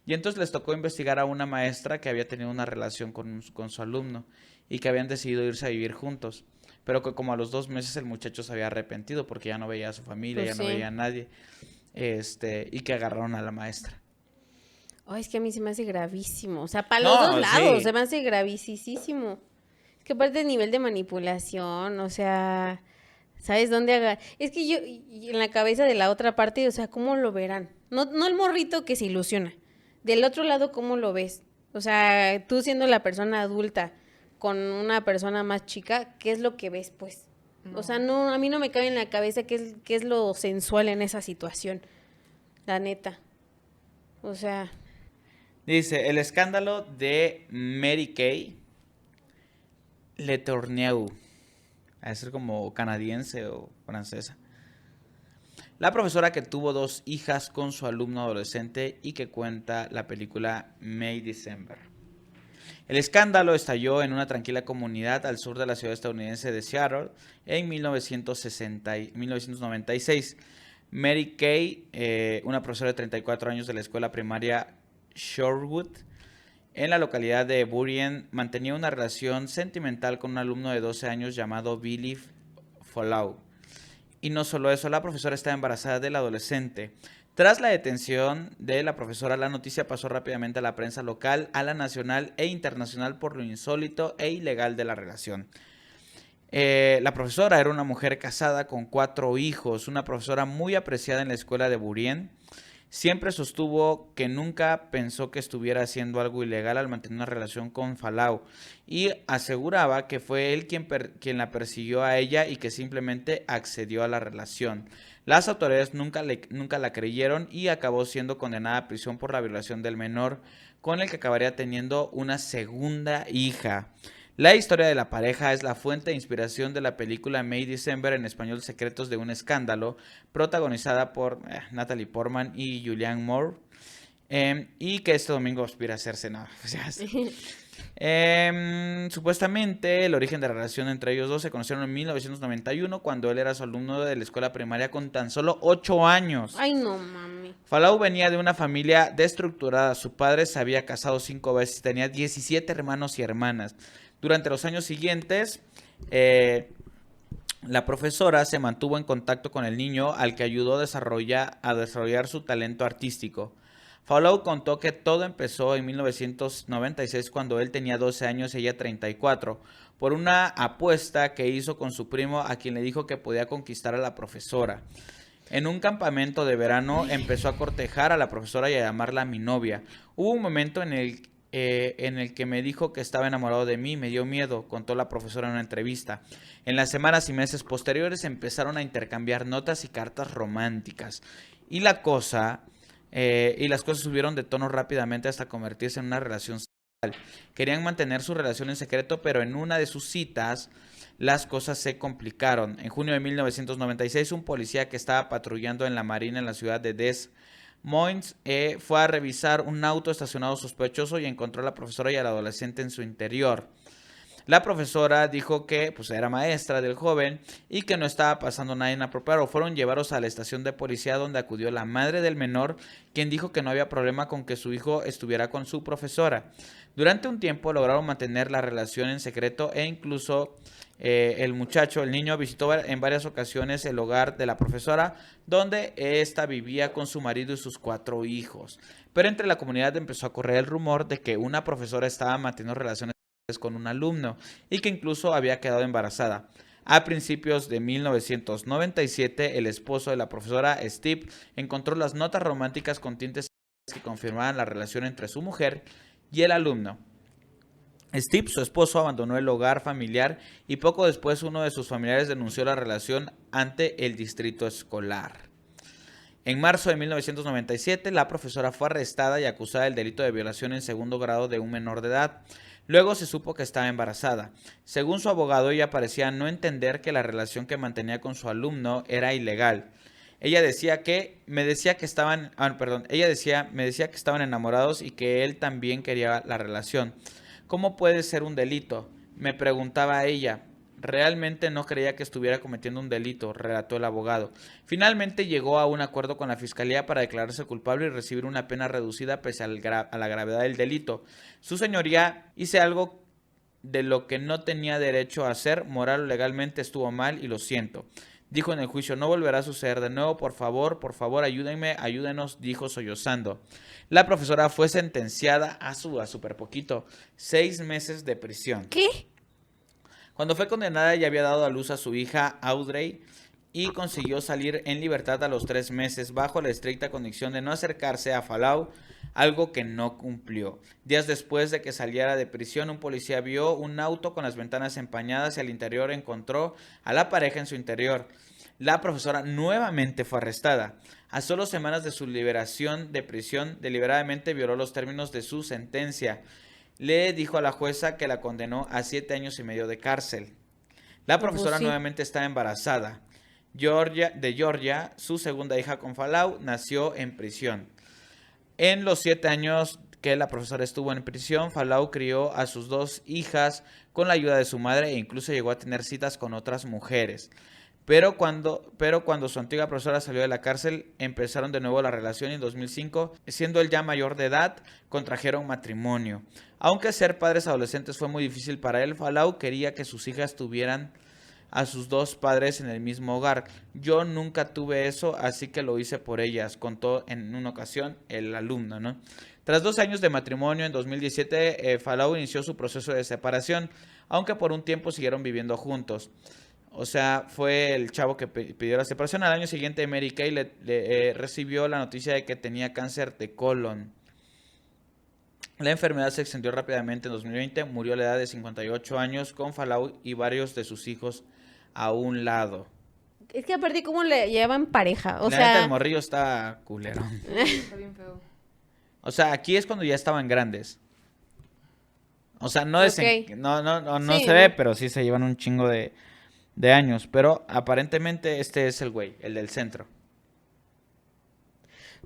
[SPEAKER 1] Y entonces les tocó investigar a una maestra que había tenido una relación con su alumno y que habían decidido irse a vivir juntos, pero que como a los 2 meses el muchacho se había arrepentido porque ya no veía a su familia,
[SPEAKER 2] Pues
[SPEAKER 1] ya no
[SPEAKER 2] sí.
[SPEAKER 1] veía a nadie, y que agarraron a la maestra.
[SPEAKER 2] Ay, es que a mí se me hace gravísimo. O sea, para
[SPEAKER 1] No,
[SPEAKER 2] los dos lados
[SPEAKER 1] sí.
[SPEAKER 2] se me hace gravísimo. Es que aparte del nivel de manipulación, o sea, ¿sabes dónde Es que yo, y en la cabeza de la otra parte, o sea, ¿cómo lo verán? No el morrito que se ilusiona. Del otro lado, ¿cómo lo ves? O sea, tú siendo la persona adulta con una persona más chica, ¿qué es lo que ves, pues? O sea, no, a mí no me cabe en la cabeza qué es lo sensual en esa situación. La neta. O sea...
[SPEAKER 1] Dice, el escándalo de Mary Kay Letourneau. A ser como canadiense o francesa. La profesora que tuvo 2 hijas con su alumno adolescente y que cuenta la película May December. El escándalo estalló en una tranquila comunidad al sur de la ciudad estadounidense de Seattle en 1996. Mary Kay, una profesora de 34 años de la escuela primaria Shorewood, en la localidad de Burien, mantenía una relación sentimental con un alumno de 12 años llamado Billy Follow. Y no solo eso, la profesora estaba embarazada del adolescente. Tras la detención de la profesora, la noticia pasó rápidamente a la prensa local, a la nacional e internacional por lo insólito e ilegal de la relación. La profesora era una mujer casada con 4 hijos, una profesora muy apreciada en la escuela de Burien. Siempre sostuvo que nunca pensó que estuviera haciendo algo ilegal al mantener una relación con Falau y aseguraba que fue él quien la persiguió a ella y que simplemente accedió a la relación. Las autoridades nunca la creyeron y acabó siendo condenada a prisión por la violación del menor, con el que acabaría teniendo una segunda hija. La historia de la pareja es la fuente de inspiración de la película May December, en español Secretos de un Escándalo, protagonizada por Natalie Portman y Julianne Moore, y que este domingo aspira a hacerse. No, supuestamente el origen de la relación entre ellos dos se conocieron en 1991, cuando él era su alumno de la escuela primaria con tan solo 8 años.
[SPEAKER 2] Ay, no, mami.
[SPEAKER 1] Falau venía de una familia destructurada. Su padre se había casado 5 veces, tenía 17 hermanos y hermanas. Durante los años siguientes, la profesora se mantuvo en contacto con el niño, al que ayudó a desarrollar su talento artístico. Falau contó que todo empezó en 1996, cuando él tenía 12 años y ella 34, por una apuesta que hizo con su primo, a quien le dijo que podía conquistar a la profesora. En un campamento de verano empezó a cortejar a la profesora y a llamarla mi novia. Hubo un momento en el que me dijo que estaba enamorado de mí, me dio miedo, contó la profesora en una entrevista. En las semanas y meses posteriores empezaron a intercambiar notas y cartas románticas. Y las cosas subieron de tono rápidamente hasta convertirse en una relación sexual. Querían mantener su relación en secreto, pero en una de sus citas las cosas se complicaron. En junio de 1996, un policía que estaba patrullando en la marina en la ciudad de Des Moines fue a revisar un auto estacionado sospechoso y encontró a la profesora y al adolescente en su interior. La profesora dijo que pues, era maestra del joven y que no estaba pasando nada inapropiado. Fueron llevados a la estación de policía, donde acudió la madre del menor, quien dijo que no había problema con que su hijo estuviera con su profesora. Durante un tiempo lograron mantener la relación en secreto e incluso el niño visitó en varias ocasiones el hogar de la profesora, donde ésta vivía con su marido y sus 4 hijos. Pero entre la comunidad empezó a correr el rumor de que una profesora estaba manteniendo relaciones con un alumno y que incluso había quedado embarazada. A principios de 1997, el esposo de la profesora, Steve, encontró las notas románticas con tintes que confirmaban la relación entre su mujer y el alumno. Steve, su esposo, abandonó el hogar familiar y poco después uno de sus familiares denunció la relación ante el distrito escolar. En marzo de 1997, la profesora fue arrestada y acusada del delito de violación en segundo grado de un menor de edad. Luego se supo que estaba embarazada. Según su abogado, ella parecía no entender que la relación que mantenía con su alumno era ilegal. Me decía que estaban enamorados y que él también quería la relación. ¿Cómo puede ser un delito?, me preguntaba ella. Realmente no creía que estuviera cometiendo un delito, relató el abogado. Finalmente llegó a un acuerdo con la fiscalía para declararse culpable y recibir una pena reducida pese a la gravedad del delito. Su señoría, hice algo de lo que no tenía derecho a hacer, moral o legalmente estuvo mal y lo siento. Dijo en el juicio, no volverá a suceder de nuevo, por favor, ayúdenos, dijo sollozando. La profesora fue sentenciada a súper poquito, 6 meses de prisión.
[SPEAKER 2] ¿Qué?
[SPEAKER 1] Cuando fue condenada, ella había dado a luz a su hija Audrey y consiguió salir en libertad a los 3 meses, bajo la estricta condición de no acercarse a Falau, algo que no cumplió. Días después de que saliera de prisión, un policía vio un auto con las ventanas empañadas y al interior encontró a la pareja en su interior. La profesora nuevamente fue arrestada. A solo semanas de su liberación de prisión, deliberadamente violó los términos de su sentencia. Le dijo a la jueza que la condenó a 7 años y medio de cárcel. La profesora nuevamente está embarazada. Georgia, su segunda hija con Falau, nació en prisión. En los 7 años que la profesora estuvo en prisión, Falau crió a sus 2 hijas con la ayuda de su madre e incluso llegó a tener citas con otras mujeres. Pero cuando su antigua profesora salió de la cárcel, empezaron de nuevo la relación y en 2005, siendo él ya mayor de edad, contrajeron matrimonio. Aunque ser padres adolescentes fue muy difícil para él, Falau quería que sus hijas tuvieran a sus dos padres en el mismo hogar. Yo nunca tuve eso, así que lo hice por ellas, contó en una ocasión el alumno, ¿no? Tras 2 años de matrimonio, en 2017, Falau inició su proceso de separación, aunque por un tiempo siguieron viviendo juntos. O sea, fue el chavo que pidió la separación. Al año siguiente, Mary Kay recibió la noticia de que tenía cáncer de colon. La enfermedad se extendió rápidamente en 2020. Murió a la edad de 58 años con Falau y varios de sus hijos a un lado.
[SPEAKER 2] Es que aparte, ¿cómo le llevan pareja? O
[SPEAKER 1] La neta,
[SPEAKER 2] sea,
[SPEAKER 1] el morrillo está culero.
[SPEAKER 4] Está bien feo.
[SPEAKER 1] O sea, aquí es cuando ya estaban grandes. O sea, no,
[SPEAKER 2] Ok.
[SPEAKER 1] no
[SPEAKER 2] Sí,
[SPEAKER 1] se ve,
[SPEAKER 2] ¿no?
[SPEAKER 1] pero sí se llevan un chingo de años. Pero aparentemente este es el güey, el del centro.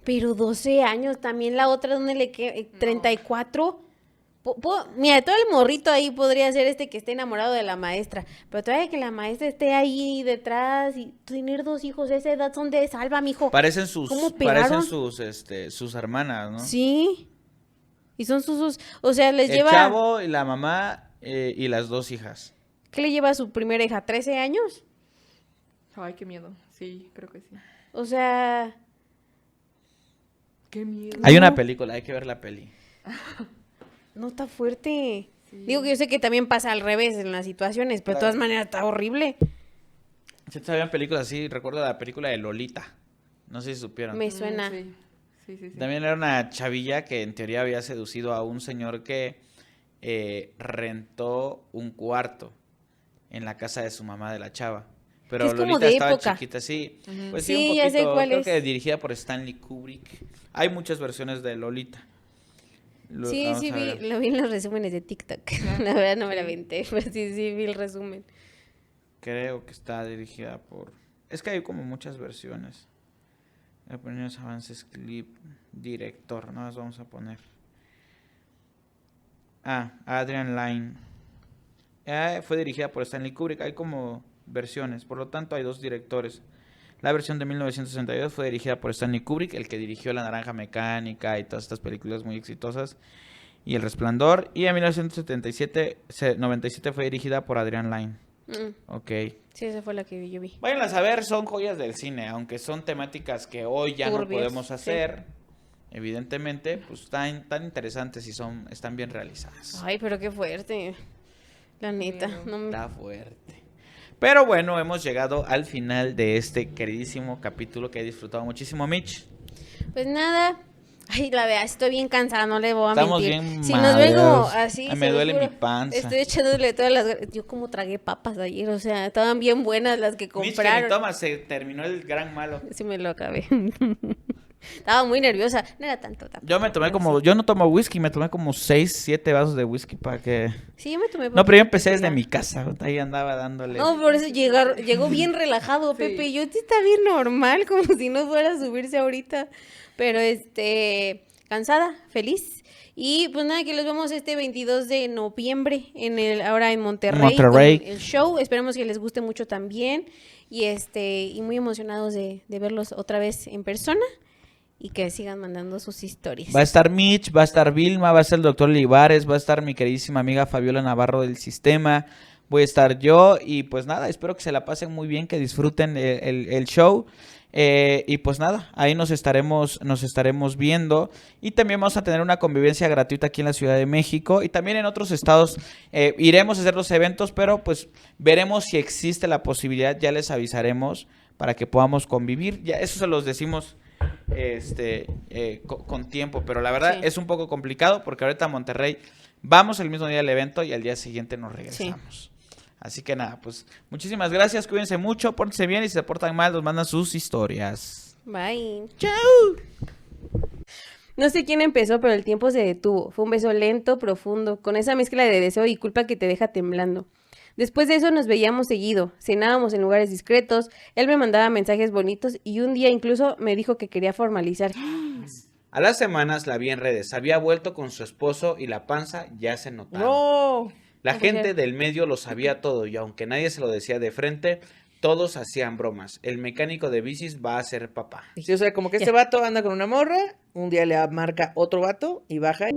[SPEAKER 2] pero 12 años, también la otra, ¿dónde le queda? 34. Mira, todo el morrito ahí podría ser que esté enamorado de la maestra, pero todavía que la maestra esté ahí detrás y tener 2 hijos de esa edad son de salva, mijo.
[SPEAKER 1] Parecen sus,
[SPEAKER 2] ¿Cómo pegaron?
[SPEAKER 1] sus hermanas, ¿no?
[SPEAKER 2] Sí. Y son sus, o sea, les
[SPEAKER 1] El
[SPEAKER 2] lleva,
[SPEAKER 1] chavo y la mamá y las 2 hijas.
[SPEAKER 2] ¿qué le lleva a su primera hija? ¿13 años?
[SPEAKER 4] Ay, qué miedo. Sí, creo que sí.
[SPEAKER 2] O sea,
[SPEAKER 4] Qué miedo.
[SPEAKER 1] Hay
[SPEAKER 2] No.
[SPEAKER 1] una película, hay que ver la peli.
[SPEAKER 2] no está fuerte.
[SPEAKER 4] Sí.
[SPEAKER 2] Digo que yo sé que también pasa al revés en las situaciones, pero de todas maneras está horrible.
[SPEAKER 1] Si sabían películas así, recuerdo la película de Lolita. No sé si supieron.
[SPEAKER 2] Me suena.
[SPEAKER 4] Sí, sí, sí. Sí.
[SPEAKER 1] También era una chavilla que en teoría había seducido a un señor que rentó un cuarto en la casa de su mamá de la chava. Pero
[SPEAKER 2] Que es como
[SPEAKER 1] Lolita
[SPEAKER 2] de
[SPEAKER 1] estaba
[SPEAKER 2] época.
[SPEAKER 1] chiquita, sí.
[SPEAKER 4] Ujú.
[SPEAKER 1] Pues
[SPEAKER 2] Sí,
[SPEAKER 1] sí, un
[SPEAKER 2] ya sé
[SPEAKER 1] poquito.
[SPEAKER 2] cuál
[SPEAKER 1] Creo
[SPEAKER 2] es.
[SPEAKER 1] que dirigida por Stanley Kubrick. Hay muchas versiones de Lolita.
[SPEAKER 2] Sí,
[SPEAKER 1] Vamos
[SPEAKER 2] sí
[SPEAKER 1] a ver.
[SPEAKER 2] lo vi en los resúmenes de TikTok. La verdad no me la aventé, pero sí vi el resumen.
[SPEAKER 1] Creo que está dirigida por... Es que hay como muchas versiones. Primeros avances, clip, director. No las vamos a poner. Adrian Lyne. Fue dirigida por Stanley Kubrick. Hay como versiones. Por lo tanto, hay 2 directores. La versión de 1962 fue dirigida por Stanley Kubrick, el que dirigió La Naranja Mecánica y todas estas películas muy exitosas. Y El Resplandor. Y en 1997 fue dirigida por Adrian Lyne. Ok.
[SPEAKER 2] Sí, esa fue la que yo vi.
[SPEAKER 1] Váyanlas a ver, son joyas del cine, aunque son temáticas que hoy ya no
[SPEAKER 2] Turbias,
[SPEAKER 1] podemos
[SPEAKER 2] sí.
[SPEAKER 1] hacer. Evidentemente, pues están tan interesantes y están bien realizadas.
[SPEAKER 2] Ay, pero qué fuerte. La neta.
[SPEAKER 4] miedo.
[SPEAKER 2] No me...
[SPEAKER 1] Está fuerte. Pero bueno, hemos llegado al final de este queridísimo capítulo que he disfrutado muchísimo, Mitch.
[SPEAKER 2] Pues nada. Ay, la verdad, estoy bien cansada, no le voy a
[SPEAKER 1] Estamos
[SPEAKER 2] mentir.
[SPEAKER 1] bien
[SPEAKER 2] Si nos ven como
[SPEAKER 1] madreados.
[SPEAKER 2] así,
[SPEAKER 1] Ay,
[SPEAKER 2] se
[SPEAKER 1] me
[SPEAKER 2] los
[SPEAKER 1] duele
[SPEAKER 2] juro,
[SPEAKER 1] mi panza.
[SPEAKER 2] estoy echándole todas las... Yo como tragué papas ayer, o sea, estaban bien buenas las que
[SPEAKER 1] Mitch, que ni
[SPEAKER 2] compraron.
[SPEAKER 1] toma, se terminó el gran malo.
[SPEAKER 2] Sí me lo acabé. Estaba muy nerviosa. No era tanto tampoco.
[SPEAKER 1] Yo me tomé
[SPEAKER 2] pero
[SPEAKER 1] como,
[SPEAKER 2] sí.
[SPEAKER 1] yo no tomo whisky, me tomé como 6, 7 vasos de whisky para que...
[SPEAKER 2] Sí, yo me tomé
[SPEAKER 1] No, pero yo
[SPEAKER 2] poquito,
[SPEAKER 1] empecé desde
[SPEAKER 2] no.
[SPEAKER 1] mi casa, ahí andaba dándole.
[SPEAKER 2] No, por eso llegó bien relajado,
[SPEAKER 4] Sí.
[SPEAKER 2] Pepe. Yo sí está bien normal, como si no fuera a subirse ahorita. Pero cansada, feliz. Y pues nada, que los vemos este 22 de noviembre ahora en Monterrey,
[SPEAKER 1] Monterrey.
[SPEAKER 2] con el show. Esperemos que les guste mucho también. Y muy emocionados de verlos otra vez en persona. Y que sigan mandando sus historias.
[SPEAKER 1] Va a estar Mitch, va a estar Vilma, va a estar el doctor Olivares, va a estar mi queridísima amiga Fabiola Navarro del Sistema, voy a estar yo y pues nada, espero que se la pasen muy bien, que disfruten el show. Y pues nada, ahí nos estaremos viendo y también vamos a tener una convivencia gratuita aquí en la Ciudad de México y también en otros estados. Iremos a hacer los eventos, pero pues veremos si existe la posibilidad, ya les avisaremos para que podamos convivir. Ya eso se los decimos con tiempo, pero la verdad
[SPEAKER 2] Sí.
[SPEAKER 1] es un poco complicado porque ahorita a Monterrey vamos el mismo día del evento y al día siguiente nos regresamos. Así que nada, pues muchísimas gracias, cuídense mucho, pórtense bien y si se portan mal nos mandan sus historias.
[SPEAKER 2] Bye. Chao. No sé quién empezó, pero el tiempo se detuvo. Fue un beso lento, profundo, con esa mezcla de deseo y culpa que te deja temblando. Después de eso nos veíamos seguido, cenábamos en lugares discretos, él me mandaba mensajes bonitos y un día incluso me dijo que quería formalizar.
[SPEAKER 1] A las semanas la vi en redes, había vuelto con su esposo y la panza ya se notaba.
[SPEAKER 2] ¡No!
[SPEAKER 1] La
[SPEAKER 2] No puede
[SPEAKER 1] gente
[SPEAKER 2] ser.
[SPEAKER 1] del medio lo sabía todo y aunque nadie se lo decía de frente, todos hacían bromas. El mecánico de bicis va a ser papá.
[SPEAKER 5] Sí, o sea, como que este vato anda con una morra, un día le marca otro vato y baja.